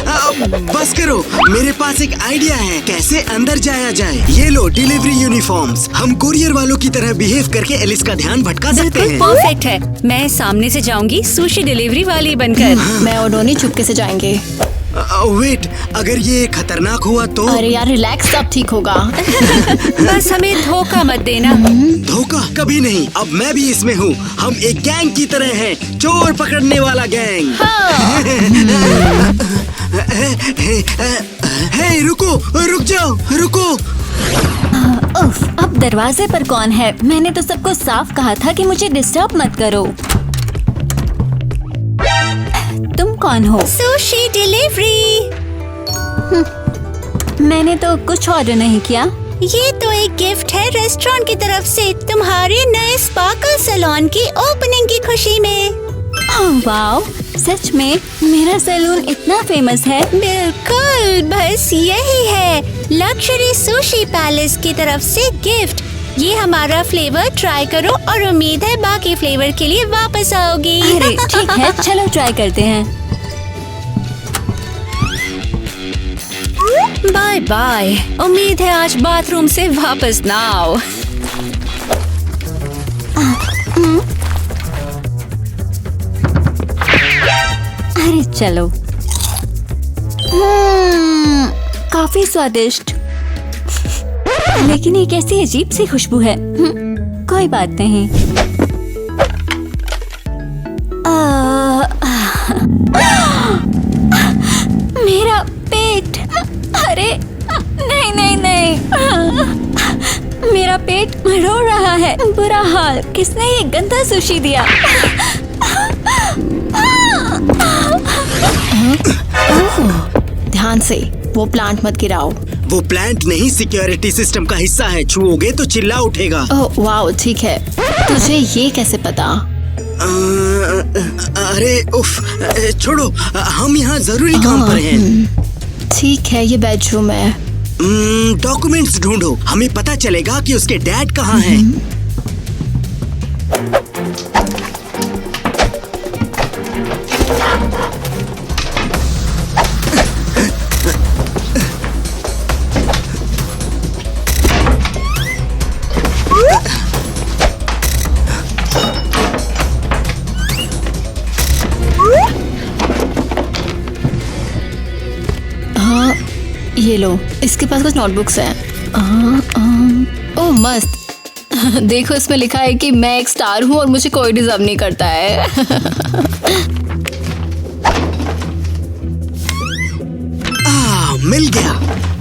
बस करो, मेरे पास एक आइडिया है कैसे अंदर जाया जाए। ये लो डिलीवरी यूनिफॉर्म्स। हम कुरियर वालों की तरह बिहेव करके एलिस का ध्यान भटका सकते हैं। परफेक्ट है। मैं सामने से जाऊंगी सुशी डिलीवरी वाली बनकर। मैं और डोनी चुपके से जाएंगे। वेट, अगर ये खतरनाक हुआ तो? अरे यार रिलैक्स, सब ठीक होगा। बस हमें धोखा मत देना। धोखा कभी नहीं। अब मैं भी इसमें हूँ। हम एक गैंग की तरह हैं, चोर पकड़ने वाला गैंग। हे रुको, रुक जाओ, रुको। उफ, अब दरवाजे पर कौन है? मैंने तो सबको साफ कहा था कि मुझे डिस्टर्ब मत करो। तुम कौन हो? Sushi delivery. मैंने तो कुछ ऑर्डर नहीं किया। ये तो एक गिफ्ट है रेस्टोरेंट की तरफ से तुम्हारे नए स्पार्कल सैलून की ओपनिंग की खुशी में। ओह वाओ, सच में मेरा सैलून इतना फेमस है? बिल्कुल, बस यही है लग्जरी सुशी पैलेस की तरफ से गिफ्ट। ये हमारा फ्लेवर ट्राई करो और उम्मीद है बाकी फ्लेवर के लिए वापस आओगी। अरे ठीक है, चलो ट्राई करते हैं। Bye bye. उम्मीद है आज बाथरूम से वापस ना आओ। अरे चलो। काफी स्वादिष्ट, लेकिन ये कैसी अजीब सी खुशबू है। कोई बात नहीं। मेरा पेट। अरे नहीं नहीं नहीं, मेरा पेट रो रहा है। बुरा हाल। किसने ये गंदा सुशी दिया? ध्यान से, वो प्लांट मत गिराओ। वो प्लांट नहीं, सिक्योरिटी सिस्टम का हिस्सा है। छुओगे तो चिल्ला उठेगा। ओह वाओ, ठीक है। तुझे ये कैसे पता? अरे उफ, छोड़ो, हम यहाँ जरूरी काम पर हैं। ठीक है, ये बेडरूम है। डॉक्यूमेंट्स ढूंढो, हमें पता चलेगा कि उसके डैड कहाँ हैं। ये लो, इसके पास कुछ नोटबुक्स हैं। ओह मस्त। देखो, इसमें लिखा है कि मैं एक स्टार हूँ और मुझे कोई डिजर्व नहीं करता है। मिल गया,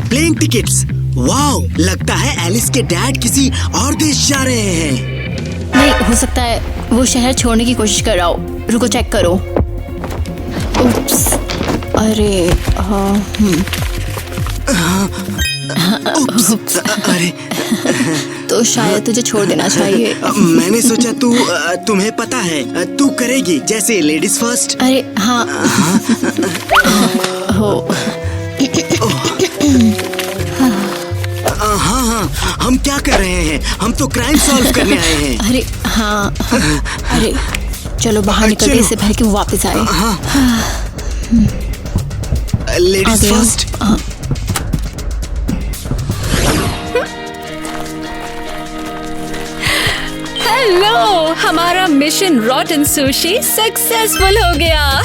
प्लेन टिकट्स। वाओ, लगता है एलिस के डैड किसी और देश जा रहे हैं। नहीं, हो सकता है वो शहर छोड़ने की कोशिश कर रहा हो। रुको, चेक करो। उप्स, अरे उप्स, अरे तो शायद तुझे छोड़ देना चाहिए। मैंने सोचा तुम्हें पता है, तू करेगी जैसे लेडीज फर्स्ट। अरे हाँ, हो। हाँ, हम क्या कर रहे हैं? हम तो क्राइम सॉल्व करने आए हैं। अरे हाँ, अरे चलो बाहर निकलते इससे पहले कि वो वापस आए। Ladies first. हेलो, हमारा मिशन रॉटन सुशी सक्सेसफुल हो गया।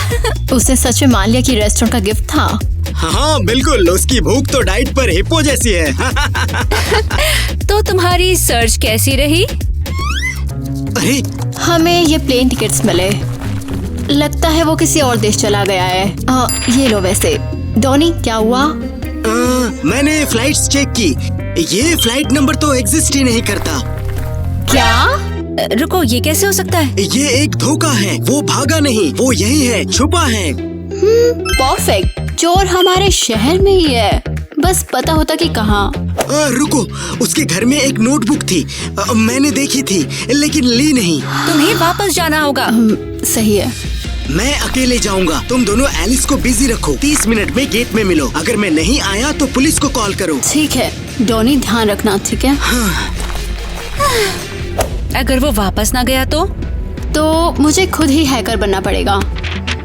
उसने सच में मान लिया कि रेस्टोरेंट का गिफ्ट था। हाँ बिल्कुल, उसकी भूख तो डाइट पर हिप्पो जैसी है। तो तुम्हारी सर्च कैसी रही? अरे हमें ये प्लेन टिकट्स मिले। लगता है वो किसी और देश चला गया है। ये लो। वैसे डॉनी, क्या हुआ? मैंने फ्लाइट्स चेक की। ये फ्लाइट नंबर तो एग्जिस्ट ही नहीं करता। क्या? रुको, ये कैसे हो सकता है? ये एक धोखा है। वो भागा नहीं, वो यही है, छुपा है। परफेक्ट। चोर हमारे शहर में ही है, बस पता होता कि कहाँ। रुको, उसके घर में एक नोटबुक थी। मैंने देखी थी लेकिन ली नहीं। तुम्हें वापस जाना होगा। सही है। मैं अकेले जाऊंगा। तुम दोनों एलिस को बिजी रखो। 30 मिनट में गेट में मिलो। अगर मैं नहीं आया तो पुलिस को कॉल करो। ठीक है डॉनी, ध्यान रखना, ठीक है? अगर वो वापस ना गया तो मुझे खुद ही हैकर बनना पड़ेगा।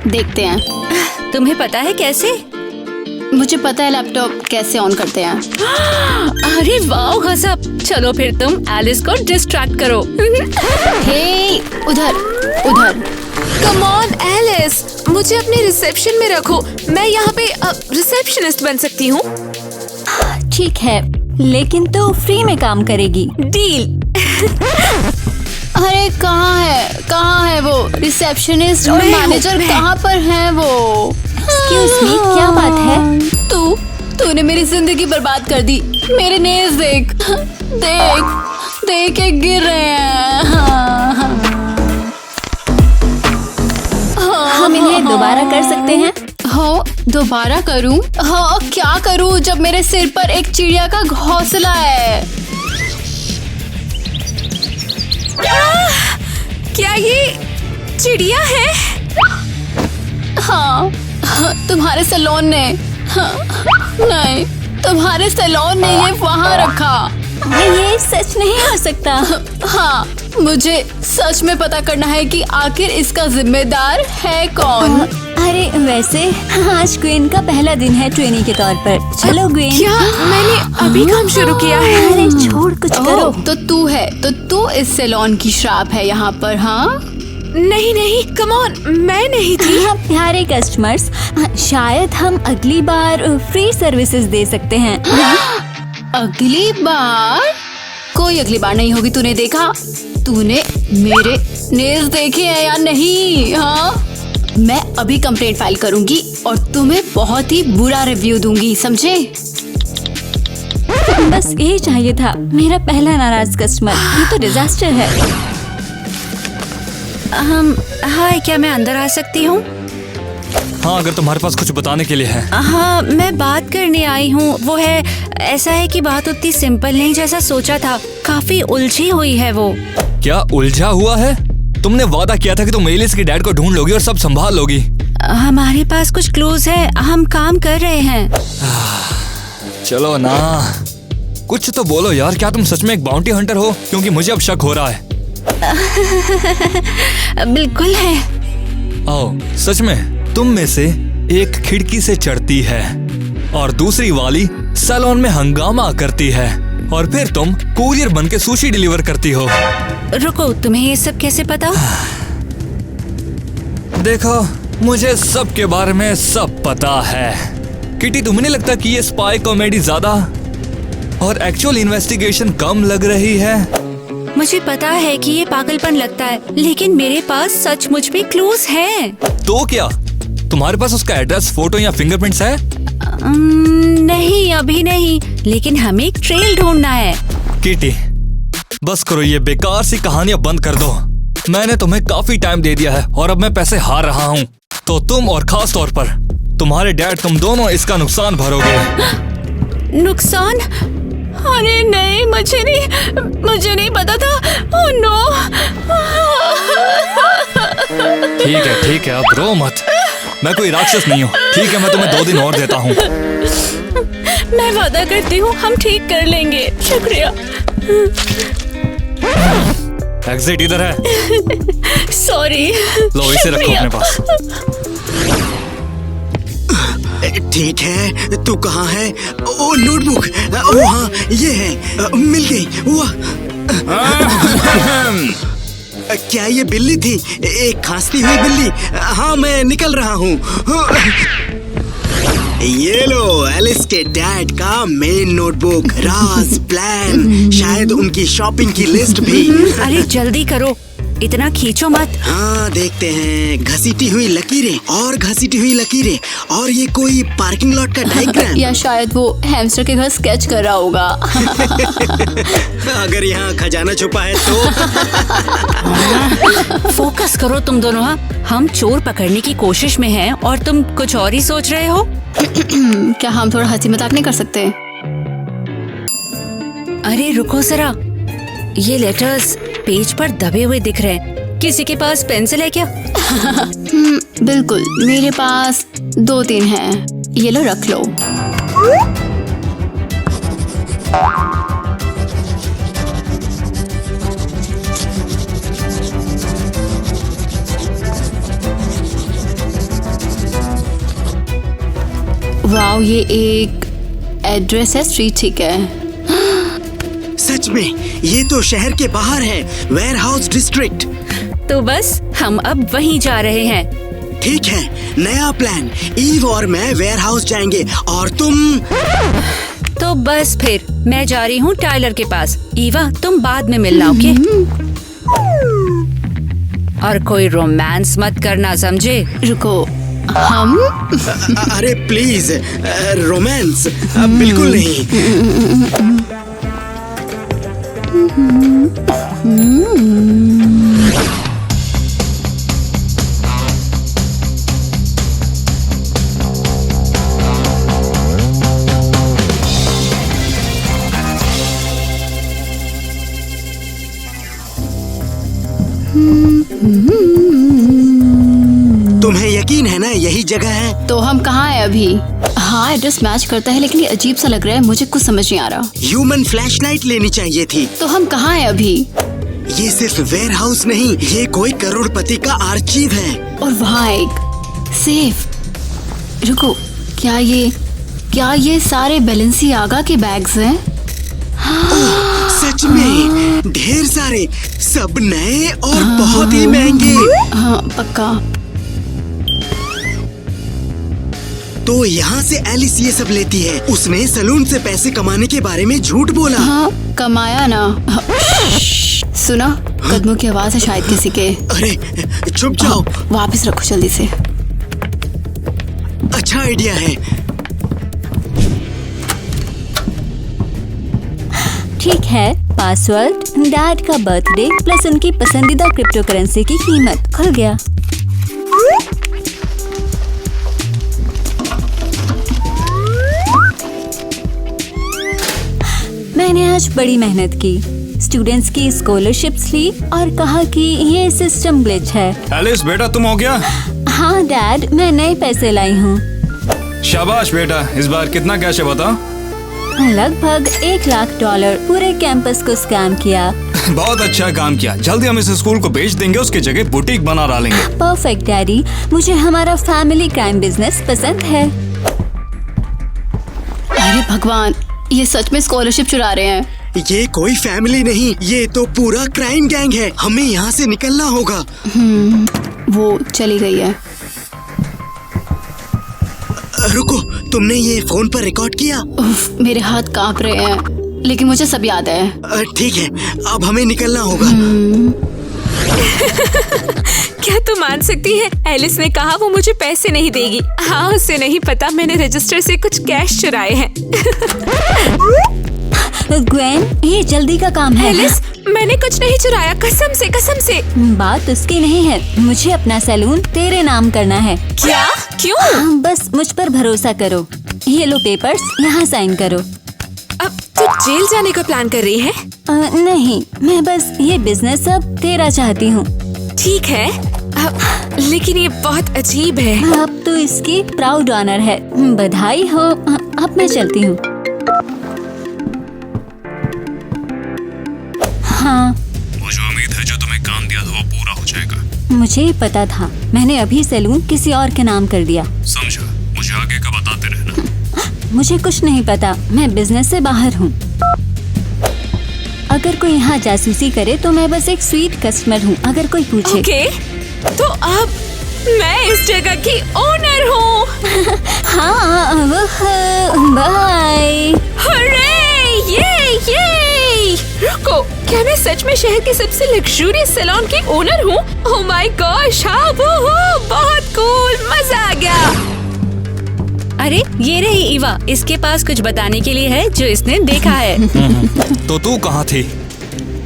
देखते हैं। तुम्हें पता है कैसे? मुझे पता है लैपटॉप कैसे ऑन करते हैं। अरे वाह गजब। चलो फिर तुम एलिस को डिस्ट्रैक्ट करो। हे, उधर उधर। कम ऑन एलिस, मुझे अपने रिसेप्शन में रखो। मैं यहाँ पे रिसेप्शनिस्ट बन सकती हूँ। ठीक है, लेकिन तो फ्री में काम करेगी। डील। अरे कहाँ है वो रिसेप्शनिस्ट और मैनेजर? कहाँ पर है वो? एक्सक्यूज मी, क्या बात है? तूने मेरी जिंदगी बर्बाद कर दी। मेरे नेल्स देख के गिर रहे हैं। हम इन्हें दोबारा कर सकते हैं? हाँ, दोबारा करूं? हाँ, क्या करूं जब मेरे सिर पर एक चिड़िया का घोंसला है? क्या ये चिड़िया है? हाँ, तुम्हारे सैलून ने। नहीं, तुम्हारे सैलून ने ये वहाँ रखा। ये सच नहीं हो सकता। हाँ, मुझे सच में पता करना है कि आखिर इसका जिम्मेदार है कौन। अरे वैसे आज ग्वेन का पहला दिन है ट्रेनी के तौर पर। चलो ग्वेन। क्या मैंने अभी काम शुरू किया है? अरे छोड़, कुछ करो। तो तू है, तो तू इस सैलून की श्राप है यहाँ पर? हाँ नहीं, कम ऑन, मैं नहीं थी। हाँ, प्यारे कस्टमर्स, शायद हम अगली बार फ्री सर्विसेज दे सकते हैं। अगली बार? कोई अगली बार नहीं होगी। तूने देखा? तूने मेरे नेल्स देखे हैं या नहीं? हाँ, मैं अभी कंप्लेंट फाइल करूंगी और तुम्हें बहुत ही बुरा रिव्यू दूंगी, समझे? बस ये चाहिए था, मेरा पहला नाराज कस्टमर। ये तो डिजास्टर है। हाय, क्या मैं अंदर आ सकती हूँ? हाँ, अगर तुम्हारे पास कुछ बताने के लिए है। हाँ, मैं बात करने आई हूँ। वो है, ऐसा है कि बात उतनी सिंपल नहीं जैसा सोचा था। काफी उलझी हुई है वो। क्या उलझा हुआ है? तुमने वादा किया था कि तुम एलिस के डैड को ढूंढ लोगी और सब संभाल लोगी। हमारे पास कुछ क्लूज है, हम काम कर रहे हैं। चलो ना, कुछ तो बोलो यार। क्या तुम सच में एक बाउंटी हंटर हो? क्योंकि मुझे अब शक हो रहा है। बिल्कुल है। आओ, सच में तुम में से एक खिड़की से चढ़ती है और दूसरी वाली सैलून में हंगामा करती है और फिर तुम कुरियर बन के सुशी डिलीवर करती हो। रुको, तुम्हें ये सब कैसे पता? देखो, मुझे सब के बारे में सब पता है। किटी, तुम्हें नहीं लगता कि ये स्पाई कॉमेडी ज्यादा और एक्चुअल इन्वेस्टिगेशन कम लग रही है? मुझे पता है कि ये पागलपन लगता है, लेकिन मेरे पास सचमुच में क्लूज हैं। तो क्या तुम्हारे पास उसका एड्रेस, फोटो या फिंगरप्रिंट्स है? नहीं, अभी नहीं, लेकिन हमें एक ट्रेल ढूंढना है। किटी, बस करो, ये बेकार सी कहानियां बंद कर दो। मैंने तुम्हें काफी टाइम दे दिया है और अब मैं पैसे हार रहा हूँ। तो तुम और खास तौर पर तुम्हारे डैड, तुम दोनों इसका नुकसान भरोगे। नुकसान? अरे नहीं, मुझे नहीं पता था। Oh no. ठीक है, अब रो मत। मैं कोई राक्षस नहीं हूँ। ठीक है, मैं तुम्हें 2 दिन और देता हूँ। मैं वादा करती हूँ, हम ठीक कर लेंगे। शुक्रिया। एग्जिट इधर है। सॉरी। लो, इसे रखो अपने पास। ठीक है, तू कहाँ है? ओ, नोटबुक। ओ हाँ, ये है। मिल गई। वाह। क्या ये बिल्ली थी? एक खांसती हुई बिल्ली। हाँ, मैं निकल रहा हूँ। ये लो, एलिस के डैड का मेन नोटबुक, राज, प्लान, शायद उनकी शॉपिंग की लिस्ट भी। अरे जल्दी करो, इतना खींचो मत। हाँ, देखते हैं। घसीटी हुई लकीरें और घसीटी हुई लकीरें और ये कोई पार्किंग लॉट का डायग्राम। या शायद वो हैमस्टर के घर स्केच कर रहा होगा। अगर यहाँ खजाना छुपा है तो। फोकस करो तुम दोनों। हम चोर पकड़ने की कोशिश में हैं और तुम कुछ और ही सोच रहे हो। क्या हम थोड़ा हंसी मजाक नहीं कर सकते? अरे रुको जरा, ये लेटर्स पेज पर दबे हुए दिख रहे हैं। किसी के पास पेंसिल है क्या? बिल्कुल, मेरे पास 2-3 हैं। ये लो, रख लो। वाओ, ये एक एड्रेस है, स्ट्रीट ठीक है। सच में ये तो शहर के बाहर है, वेयर हाउस डिस्ट्रिक्ट। तो बस हम अब वहीं जा रहे हैं। ठीक है, नया प्लान। ईव और मैं वेयर हाउस जाएंगे और तुम। तो बस फिर मैं जा रही हूँ टाइलर के पास। ईवा, तुम बाद में मिलना, ओके? और कोई रोमांस मत करना, समझे? रुको, हम अरे प्लीज, रोमांस बिल्कुल नहीं। तुम्हें यकीन है ना यही जगह है? तो हम कहाँ हैं अभी? हाँ, एड्रेस मैच करता है, लेकिन ये अजीब सा लग रहा है। मुझे कुछ समझ नहीं आ रहा। ह्यूमन फ्लैशलाइट लेनी चाहिए थी। तो हम कहाँ हैं अभी? ये सिर्फ वेयर हाउस नहीं, ये कोई करोड़पति का आर्चीव है। और वहाँ एक सेफ। रुको, क्या ये सारे बैलेंसियागा के बैग्स हैं? सच में ढेर सारे, सब नए और बहुत ही महंगे। हाँ, पक्का। तो यहाँ से एलिस ये सब लेती है। उसने सलून से पैसे कमाने के बारे में झूठ बोला। हाँ, कमाया ना। सुना, कदमों की आवाज है शायद किसी के। अरे चुप जाओ। वापस रखो जल्दी से। अच्छा आइडिया है। ठीक है, पासवर्ड, डैड का बर्थडे प्लस उनकी पसंदीदा क्रिप्टो करेंसी की कीमत खुल गया। मैंने आज बड़ी मेहनत की, स्टूडेंट्स की स्कॉलरशिप्स ली और कहा कि ये सिस्टम ग्लिच है। एलिस बेटा, तुम हो गया? हाँ डैड, मैं नए पैसे लाई हूँ। शाबाश बेटा, इस बार कितना कैश है बताओ? लगभग $1,00,000 पूरे कैंपस को स्कैम किया। बहुत अच्छा काम किया। जल्दी हम इस स्कूल को बेच देंगे, उसकी जगह बुटीक बना डालेंगे। परफेक्ट डैडी, मुझे हमारा फैमिली क्राइम बिजनेस पसंद है। अरे भगवान, ये सच में स्कॉलरशिप चुरा रहे हैं। ये कोई फैमिली नहीं, ये तो पूरा क्राइम गैंग है। हमें यहाँ से निकलना होगा। वो चली गई है। रुको, तुमने ये फोन पर रिकॉर्ड किया? उफ, मेरे हाथ कांप रहे हैं, लेकिन मुझे सब याद है। ठीक है, अब हमें निकलना होगा। क्या तू मान सकती है, एलिस ने कहा वो मुझे पैसे नहीं देगी। हाँ, उसे नहीं पता मैंने रजिस्टर से कुछ कैश चुराए हैं। ग्वेन, ये जल्दी का काम है। एलिस, मैंने कुछ नहीं चुराया, कसम से कसम से। बात उसकी नहीं है, मुझे अपना सैलून तेरे नाम करना है। क्या? क्यों? बस मुझ पर भरोसा करो। ये लो पेपर्स, यहाँ साइन करो। अब तू जेल जाने का प्लान कर रही है? नहीं, मैं बस ये बिजनेस अब तेरा चाहती हूँ। ठीक है, लेकिन ये बहुत अजीब है। अब तो इसकी प्राउड ऑनर है। बधाई हो। अब मैं चलती हूँ। हाँ, मुझे उम्मीद है जो तुम्हें काम दिया था वो पूरा हो जाएगा। मुझे पता था, मैंने अभी सैलून किसी और के नाम कर दिया। समझा, मुझे आगे का बताते रहना। मुझे कुछ नहीं पता, मैं बिजनेस से बाहर हूँ। अगर कोई यहाँ जासूसी करे तो मैं बस एक स्वीट कस्टमर हूँ। अगर कोई पूछे। ओके, तो अब मैं इस जगह की ओनर हूँ। हाँ, बाय। हरे, ये। रुको, क्या मैं सच में शहर के सबसे लग्जूरियस सैलून की ओनर हूँ? ओह माय गॉश, हाँ बहुत कूल, मजा आ गया। अरे ये रही ईवा, इसके पास कुछ बताने के लिए है जो इसने देखा है। तो तू कहाँ थी?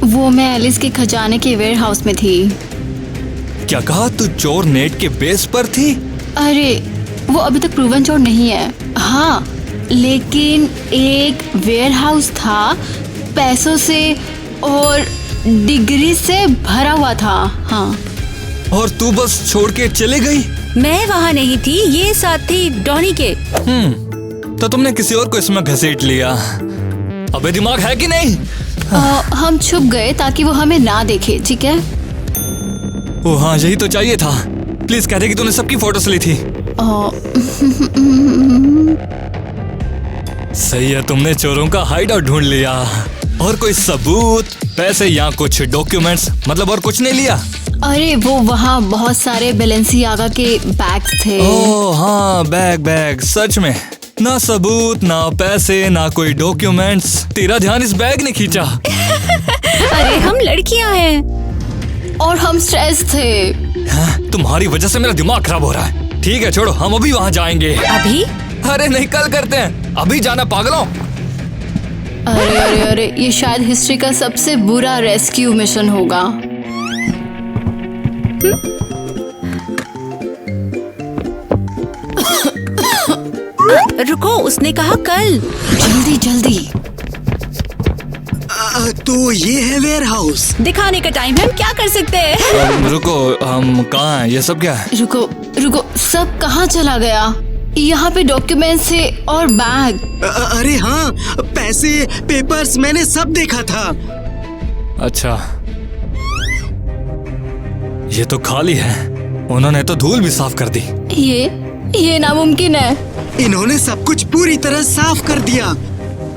वो मैं एलिस के खजाने के वेयर हाउस में थी। क्या कहा? तू चोर नेट के बेस पर थी? अरे वो अभी तक प्रूवन चोर नहीं है। हाँ, लेकिन एक वेयर हाउस था, पैसों से और डिग्री से भरा हुआ था। हाँ। और तू बस छोड़ के चले गई? मैं वहाँ नहीं थी, ये साथ थी डॉनी के। तो तुमने किसी और को इसमें घसीट लिया। अबे दिमाग है कि नहीं? हम छुप गए ताकि वो हमें ना देखे, ठीक है? ओ हाँ, यही तो चाहिए था। प्लीज कह दे कि तूने सबकी फोटोज ली थी। सही है, तुमने चोरों का हाइड आउट ढूंढ लिया। और कोई सबूत, पैसे या कुछ डॉक्यूमेंट्स, मतलब और कुछ नहीं लिया? अरे वो वहाँ बहुत सारे बैलेंसियागा के बैग्स थे। ओह हाँ, बैग। सच में ना सबूत, ना पैसे, ना कोई डॉक्यूमेंट्स। तेरा ध्यान इस बैग ने खींचा। अरे हम लड़कियां हैं और हम स्ट्रेस थे। हाँ, तुम्हारी वजह से मेरा दिमाग खराब हो रहा है। ठीक है छोड़ो, हम अभी वहाँ जाएंगे। अभी? अरे नहीं, कल करते हैं। अभी जाना पागलों। अरे ये शायद हिस्ट्री का सबसे बुरा रेस्क्यू मिशन होगा। रुको, उसने कहा कल। जल्दी। तो ये है वेयर हाउस। दिखाने का टाइम है, हम क्या कर सकते हैं? रुको, हम कहाँ हैं? ये सब क्या है? रुको, सब कहाँ चला गया? यहाँ पे डॉक्यूमेंट्स थे और बैग। अरे हाँ, पैसे, पेपर्स, मैंने सब देखा था। अच्छा, ये तो खाली है। उन्होंने तो धूल भी साफ कर दी। ये नामुमकिन है। इन्होंने सब कुछ पूरी तरह साफ कर दिया।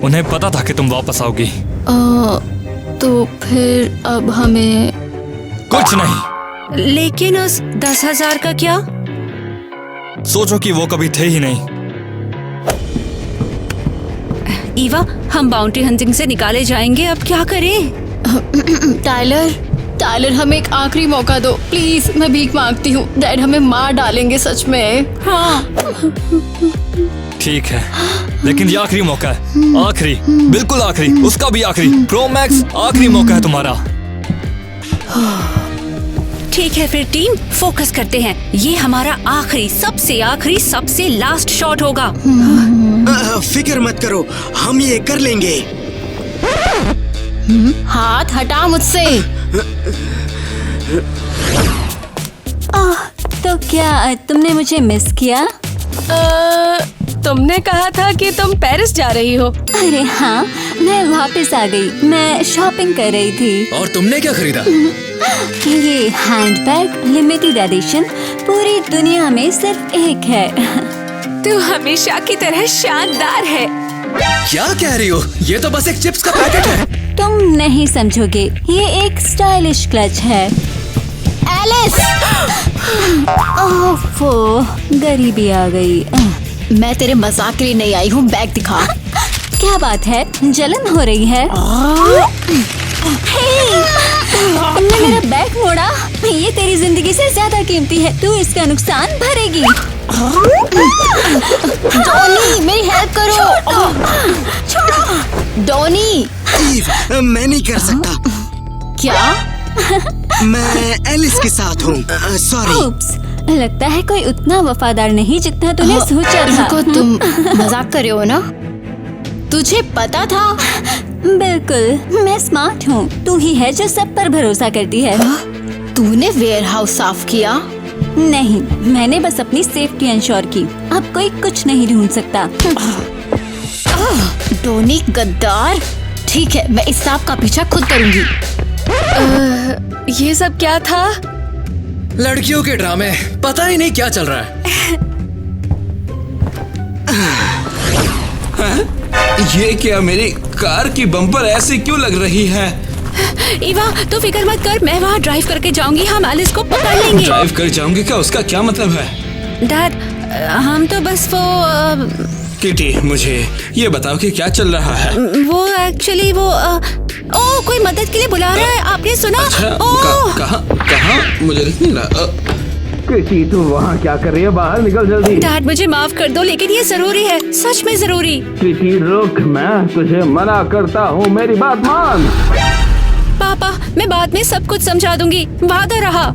उन्हें पता था कि तुम वापस आओगी। तो फिर अब हमें कुछ नहीं। लेकिन उस 10,000 का क्या? सोचो कि वो कभी थे ही नहीं। ईवा, हम बाउंड्री हंटिंग से निकाले जाएंगे, अब क्या करें? टाइलर हमें एक आखिरी मौका दो प्लीज, मैं भीख मांगती हूँ। डैड हमें मार डालेंगे सच में। हाँ। ठीक है, लेकिन ये आखिरी मौका है। आखिरी, बिल्कुल आखिरी, उसका भी आखिरी। प्रो मैक्स आखिरी मौका है तुम्हारा। ठीक है फिर टीम, फोकस करते हैं। ये हमारा आखिरी, सबसे लास्ट शॉट होगा। फिक्र मत करो, हम ये कर लेंगे। हाथ हटा मुझसे। तो क्या तुमने मुझे मिस किया? तुमने कहा था कि तुम पेरिस जा रही हो। अरे हाँ, मैं वापस आ गई। मैं शॉपिंग कर रही थी। और तुमने क्या खरीदा? ये हैंडबैग लिमिटेड एडिशन, पूरी दुनिया में सिर्फ एक है। तू हमेशा की तरह शानदार है। क्या कह रही हो? ये तो बस एक चिप्स का पैकेट है। तुम नहीं समझोगे, ये एक स्टाइलिश क्लच है। एलिस! ओफो, गरीबी आ गई। मैं तेरे मजाक के लिए नहीं आई हूँ, बैग दिखा। क्या बात है, जलन हो रही है? तुमने मेरा बैग मोड़ा। ये तेरी जिंदगी से ज्यादा कीमती है, तू इसका नुकसान भरेगी। डॉनी, मेरी हेल्प करो। छोड़ो। डॉनी, मैं नहीं कर सकता। क्या? मैं एलिस के साथ हूँ। सॉरी। लगता है कोई उतना वफादार नहीं जितना तूने सोचा था। रुको, तुम मजाक कर रहे हो ना? तुझे पता था? बिल्कुल, मैं स्मार्ट हूँ। तू ही है जो सब पर भरोसा करती है। तूने वेयर हाउस साफ किया? नहीं, मैंने बस अपनी सेफ्टी इंश्योर की। अब कोई कुछ नहीं ढूंढ सकता। डोनी गद्दार। ठीक है, मैं इस सांप का पीछा खुद करूंगी। ये सब क्या था? लड़कियों के ड्रामे, पता ही नहीं क्या चल रहा है। ये क्या, मेरी कार की बम्पर ऐसी क्यों लग रही है? ईवा, तू फिक्र मत कर, मैं वहाँ ड्राइव करके जाऊंगी। हम एलिस को पकड़ लेंगे। ड्राइव कर जाऊंगी क्या? उसका क्या मतलब है? डैड, हम तो बस वो किटी, मुझे ये बताओ कि क्या चल रहा है? वो एक्चुअली ओ, कोई मदद के लिए बुला रहा है, आपने सुना? अच्छा, कहाँ? मुझे नहीं रहा। किटी, तू वहाँ क्या कर रही है? बाहर निकल जल्दी। डैड, मुझे माफ कर दो, लेकिन ये जरूरी है, सच में जरूरी। किटी रुक, मैं तुझे मना करता हूँ, मेरी बात मान। पापा, मैं बाद में सब कुछ समझा दूंगी, वादा रहा।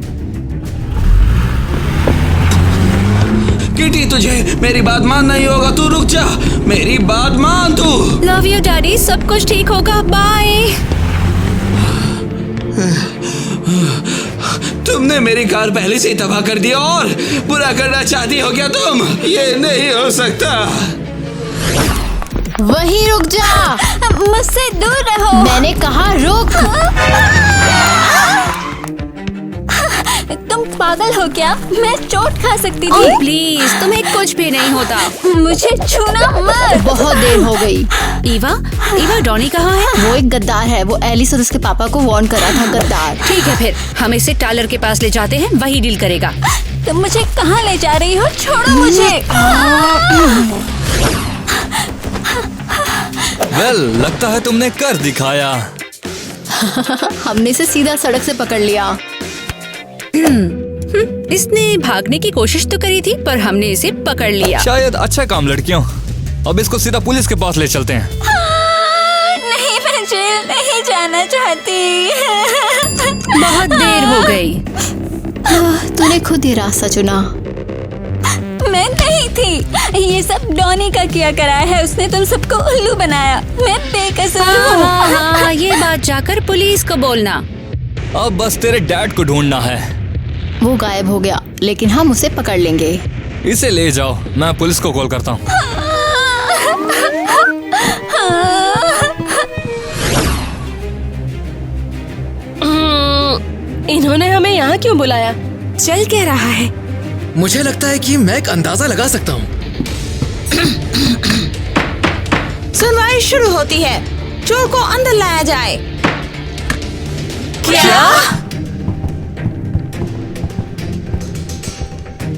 किटी, तुझे मेरी बात मान नहीं होगा, तू रुक जा, मेरी बात मान तू। लव यू डैडी, सब कुछ ठीक होगा, बाय। तुमने मेरी कार पहले से ही तबाह कर दी और बुरा करना चाहती हो क्या तुम? ये नहीं हो सकता। वहीं रुक जा। मुझसे दूर रहो। मैंने कहा रुक। तुम पागल हो क्या? मैं चोट खा सकती थी। ओह प्लीज, तुम्हें कुछ भी नहीं होता। मुझे छूना मत। बहुत देर हो गई। ईवा डॉनी कहाँ है? वो एक गद्दार है। वो एलिस और उसके पापा को वार्न करा था। गद्दार। ठीक है फिर हम इसे टालर के पास ले जाते हैं, वही डील करेगा। तुम मुझे कहाँ ले जा रही हो? छोड़ो मुझे। वेल, लगता है तुमने कर दिखाया। हमने इसे सीधा सड़क से पकड़ लिया। इसने भागने की कोशिश तो करी थी, पर हमने इसे पकड़ लिया। शायद अच्छा काम लड़कियों। अब इसको सीधा पुलिस के पास ले चलते हैं। नहीं, मैं जेल नहीं जाना चाहती। बहुत देर हो गई। तूने खुद ही रास्ता चुना। मैं नहीं थी। ये सब डॉनी का किया करा है। उसने तुम सबको उल्लू बनाया। मैं बेकसूर हूँ। हाँ, ये बात जाकर पुलिस को बोलना। अब बस तेरे डैड को ढूंढना है। वो गायब हो गया, लेकिन हम उसे पकड़ लेंगे। इसे ले जाओ, मैं पुलिस को कॉल करता हूँ। इन्होंने हमें यहाँ क्यों बुलाया? चल क्या रहा है? मुझे लगता है कि मैं एक अंदाजा लगा सकता हूँ। सुनवाई शुरू होती है। चोर को अंदर लाया जाए। क्या?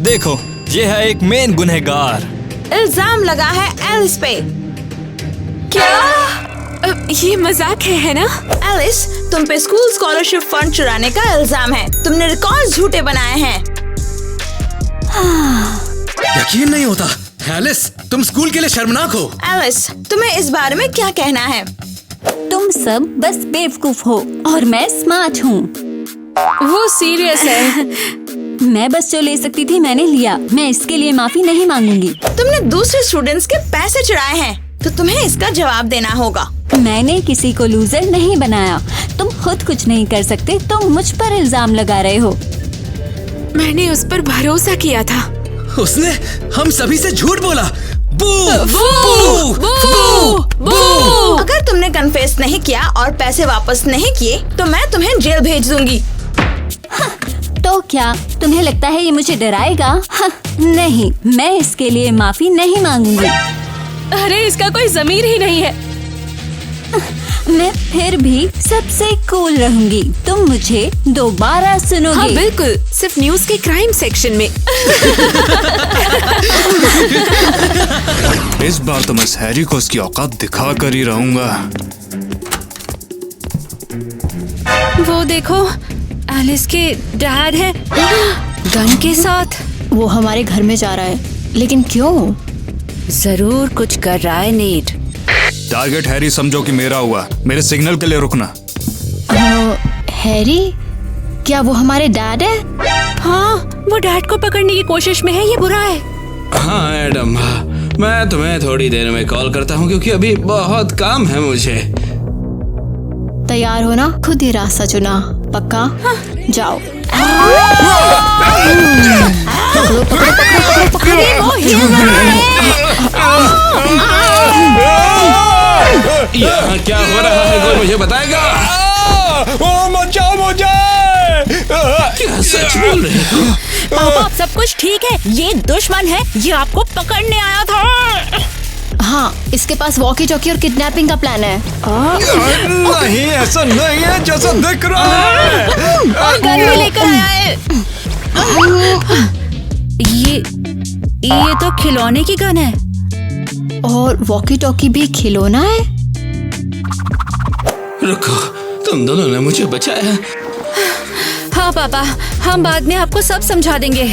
देखो, ये है एक मेन गुनहगार। इल्जाम लगा है एलिस पे। क्या? ये मजाक है ना? एलिस, तुम पे स्कूल स्कॉलरशिप फंड चुराने का इल्जाम है। तुमने रिकॉर्ड झूठे बनाए हैं। यकीन नहीं होता। एलिस, तुम स्कूल के लिए शर्मनाक हो। एलिस, तुम्हें इस बारे में क्या कहना है? तुम सब बस बेवकूफ हो और मैं स्मार्ट हूँ। वो सीरियस है। मैं बस जो ले सकती थी मैंने लिया। मैं इसके लिए माफी नहीं मांगूंगी। तुमने दूसरे स्टूडेंट्स के पैसे चुराए हैं, तो तुम्हें इसका जवाब देना होगा। मैंने किसी को लूजर नहीं बनाया। तुम खुद कुछ नहीं कर सकते। तुम मुझ पर इल्जाम लगा रहे हो। मैंने उस पर भरोसा किया था। उसने हम सभी से झूठ बोला। बू! बू! बू! बू! अगर तुमने कन्फेस नहीं किया और पैसे वापस नहीं किए, तो मैं तुम्हें जेल भेज दूंगी। तो क्या तुम्हें लगता है ये मुझे डराएगा? नहीं, मैं इसके लिए माफी नहीं मांगूंगी। अरे इसका कोई ज़मीर ही नहीं है। मैं फिर भी सबसे कूल रहूंगी। तुम मुझे दोबारा सुनोगे। हाँ बिल्कुल, सिर्फ न्यूज के क्राइम सेक्शन में। इस बार तो मैं हैरी को उसकी औकात दिखा कर ही रहूंगा। वो देखो, एलिस के डैड है गन के साथ। वो हमारे घर में जा रहा है, लेकिन क्यों? जरूर कुछ कर रहा है नेट। टारगेट हैरी समझो कि मेरा हुआ। मेरे सिग्नल के लिए रुकना। हैरी? क्या वो हमारे डैड है? हाँ, वो डैड को पकड़ने की कोशिश में है। ये बुरा है। हाँ एडम, मैं तुम्हें थोड़ी देर में कॉल करता हूँ क्योंकि अभी बहुत काम है मुझे। तैयार हो ना? खुद ही रास्ता चुना। पक्का? हाँ। जाओ। पकड़ो, पकड़ो, पकड़ो, पकड़ो। यहाँ क्या हो रहा है, कोई मुझे बताएगा? बचाओ मुझे! क्या सच बोल रहे हो? पापा, सब कुछ ठीक है। ये दुश्मन है, ये आपको पकड़ने आया था। हाँ, इसके पास वॉकी टॉकी और किडनैपिंग का प्लान है। नहीं, ऐसा नहीं है जैसा दिख रहा है। और गन भी लेकर आया है। ये तो खिलौने की गन है। और वॉकी टॉकी भी खिलौना है? रुको, तुम दोनों ने मुझे बचाया। हाँ पापा, हम बाद में आपको सब समझा देंगे।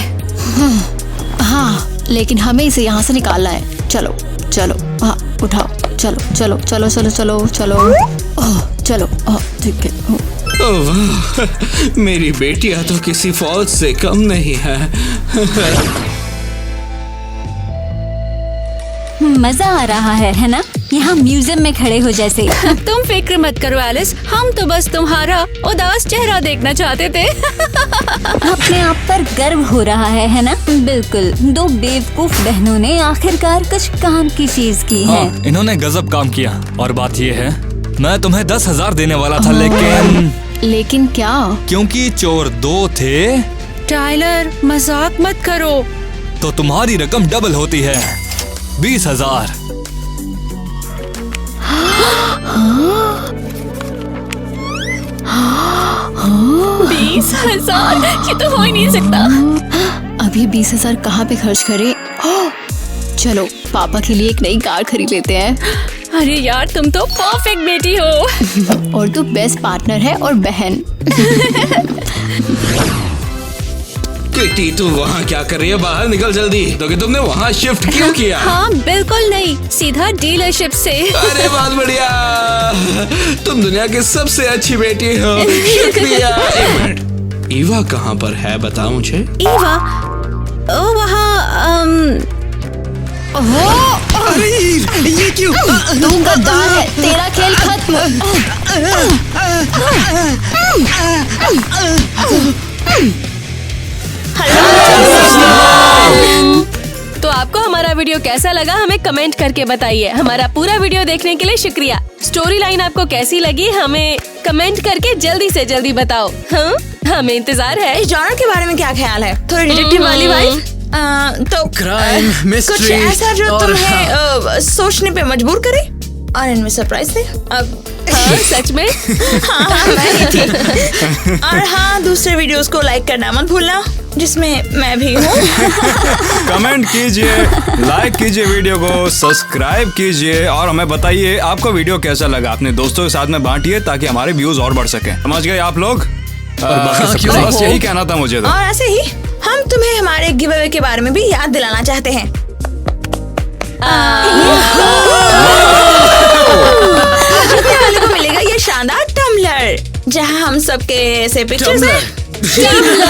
हाँ, लेकिन हमें इसे यहाँ से निकालना है। चलो चलो, हाँ उठाओ। चलो चलो चलो चलो चलो चलो। ओह चलो, ठीक है। ओह वाह, मेरी बेटियां तो किसी फौज से कम नहीं है। मजा आ रहा है ना? यहाँ म्यूजियम में खड़े हो जैसे। तुम फिक्र मत करो एलिस, हम तो बस तुम्हारा उदास चेहरा देखना चाहते थे। अपने आप पर गर्व हो रहा है ना? बिल्कुल, दो बेवकूफ बहनों ने आखिरकार कुछ काम की चीज की है। हाँ, इन्होंने गजब काम किया। और बात ये है, मैं तुम्हें 10,000 देने वाला था, लेकिन क्या? क्योंकि चोर 2 थे। टाइलर, मजाक मत करो। तो तुम्हारी रकम डबल होती है, 20,000। 20,000? ये तो हो ही नहीं सकता। अभी 20,000 कहाँ पे खर्च करें? चलो पापा के लिए एक नई कार खरीद लेते हैं। अरे यार, तुम तो परफेक्ट बेटी हो। और तू बेस्ट पार्टनर है और बहन। किटी, तू वहाँ क्या कर रही है? बाहर निकल जल्दी। तो कि तुमने वहाँ शिफ्ट क्यों किया? हाँ बिल्कुल नहीं, सीधा डीलरशिप से। अरे बहुत बढ़िया, तुम दुनिया की सबसे अच्छी बेटी हो। शुक्रिया। एक मिनट, ईवा कहाँ पर है बताओ मुझे। ईवा? ओ वहाँ अरे ये क्यों? तू गद्दार है, तेरा खेल खत्म। तो आपको हमारा वीडियो कैसा लगा हमें कमेंट करके बताइए। हमारा पूरा वीडियो देखने के लिए शुक्रिया। स्टोरी लाइन आपको कैसी लगी हमें कमेंट करके जल्दी से जल्दी बताओ। हाँ, हमें इंतजार है। इस जॉनर के बारे में क्या ख्याल है? थोड़ी डिटेक्टिव वाली वाइब? तो क्राइम, कुछ मिस्ट्री ऐसा जो और तुम्हें सोचने पे मजबूर करे और इनमें सरप्राइज दे। हाँ, सच में? हाँ, मैं ही थी। और हाँ, दूसरे वीडियोस को लाइक करना मत भूलना, जिसमें मैं भी हूँ। कमेंट कीजिए, लाइक कीजिए वीडियो को, सब्सक्राइब कीजिए और हमें बताइए आपको वीडियो कैसा लगा। अपने दोस्तों के साथ में बांटिए ताकि हमारे व्यूज और बढ़ सके। समझ गए आप लोग? बस यही कहना था मुझे तो। और ऐसे ही हम तुम्हें हमारे गिव अवे के बारे में भी याद दिलाना चाहते हैं। जीतने वाले को मिलेगा ये शानदार टम्बलर, जहाँ हम सबके ऐसे पिक्चर्स हैं। चलो तुम्हें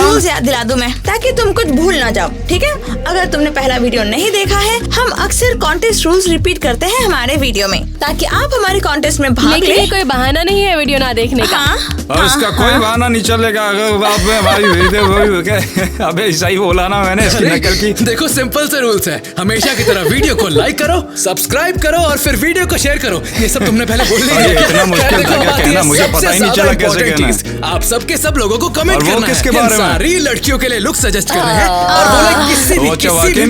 रूल्स याद दिला दूं मैं, ताकि तुम कुछ भूल ना जाओ, ठीक है? अगर तुमने पहला वीडियो नहीं देखा है, हम अक्सर कॉन्टेस्ट रूल्स रिपीट करते हैं हमारे वीडियो में, ताकि आप हमारे कॉन्टेस्ट में भाग लेकिन ले। ये कोई बहाना नहीं है वीडियो ना देखने का। और इसका कोई बहाना नहीं चलेगा। अगर आपने हमारी वीडियो अबे सही बोला ना मैंने, इसकी नकल की। देखो, सिंपल से रूल्स है। हमेशा की तरह वीडियो को लाइक करो, सब्सक्राइब करो और फिर वीडियो को शेयर करो। ये सब तुमने पहले बोल दिया। इतना मुश्किल था क्या कहना? मुझे पता ही नहीं चला कैसे कहना है। आप सबके सब लोगों को कमेंट और वो करना किसके है। बारे में? सारी लड़कियों के लिए लुक सजेस्ट कर रहे हैं और बोले किसी भी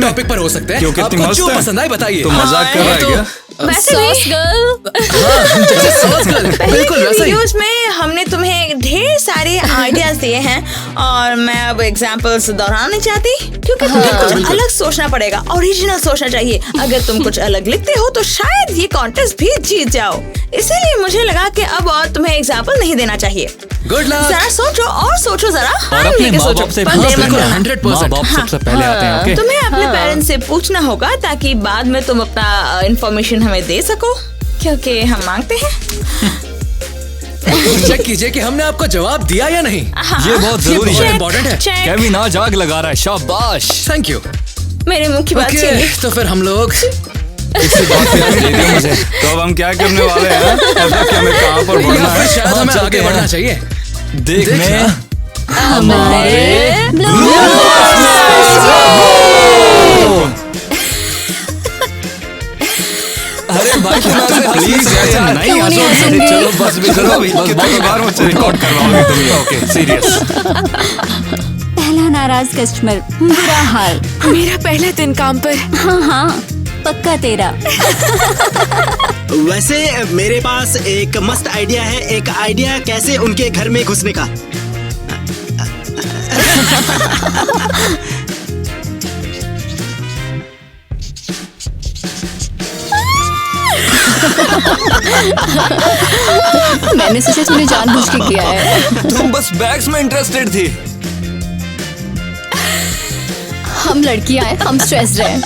टॉपिक पर हो सकते हैं। क्यों, कितनी आपको मस्त जो है? पसंद आए बताइए। तो मजाक कर रहा है क्या? वैसे भी बिल्कुल वैसे ही। वीडियोस में हमने तुम्हें ढेर सारे आइडियाज दिए हैं और मैं अब एग्जांपल्स दोहराना नहीं चाहती, क्योंकि तुम्हें कुछ अलग सोचना पड़ेगा, ओरिजिनल सोचना चाहिए। अगर तुम कुछ अलग लिखते हो तो शायद ये कॉन्टेस्ट भी जीत जाओ। इसीलिए मुझे लगा कि अब और तुम्हें एग्जाम्पल नहीं देना चाहिए। Good luck. जरा सोचो और सोचो जरा। और अपने माँ बाप से पर देर मत करना। 100%। माँ बाप सबसे पहले आते हैं। ओके? तुम्हें अपने पेरेंट्स से पूछना होगा ताकि बाद में तुम अपना इंफॉर्मेशन हमें दे सको, क्योंकि हम मांगते हैं। चेक कीजिए कि हमने आपको जवाब दिया या नहीं। ये बहुत जरूरी है, इम्पोर्टेंट है। चेक। केविन आज आग लगा रहा है। शाबाश। Thank you. मेरे मुंह की बात ओके, छीन ली। तो फिर हम लोग इसी बात पे दे दिया मुझे। तो अब हम क्या करने वाले हैं? मतलब कि हमें कहाँ पर बढ़ना है? शायद हमें आगे बढ़ना चाहिए। देखने हमारे अरे भाई प्लीज ऐसा नहीं हंसो। चलो बस भी करो। कितनी बार मुझसे रिकॉर्ड करवाओगे तुम ये? Okay, serious. पहला नाराज कस्टमर, बुरा हाल। मेरा पहला दिन काम पर। हाँ हाँ, पक्का तेरा। वैसे मेरे पास एक मस्त आइडिया है। एक आइडिया कैसे उनके घर में घुसने का। मैंने सोचा तूने जानबूझ के किया है। तुम बस बैग्स में इंटरेस्टेड थी। हम लड़कियां हैं, हम स्ट्रेस्ड हैं।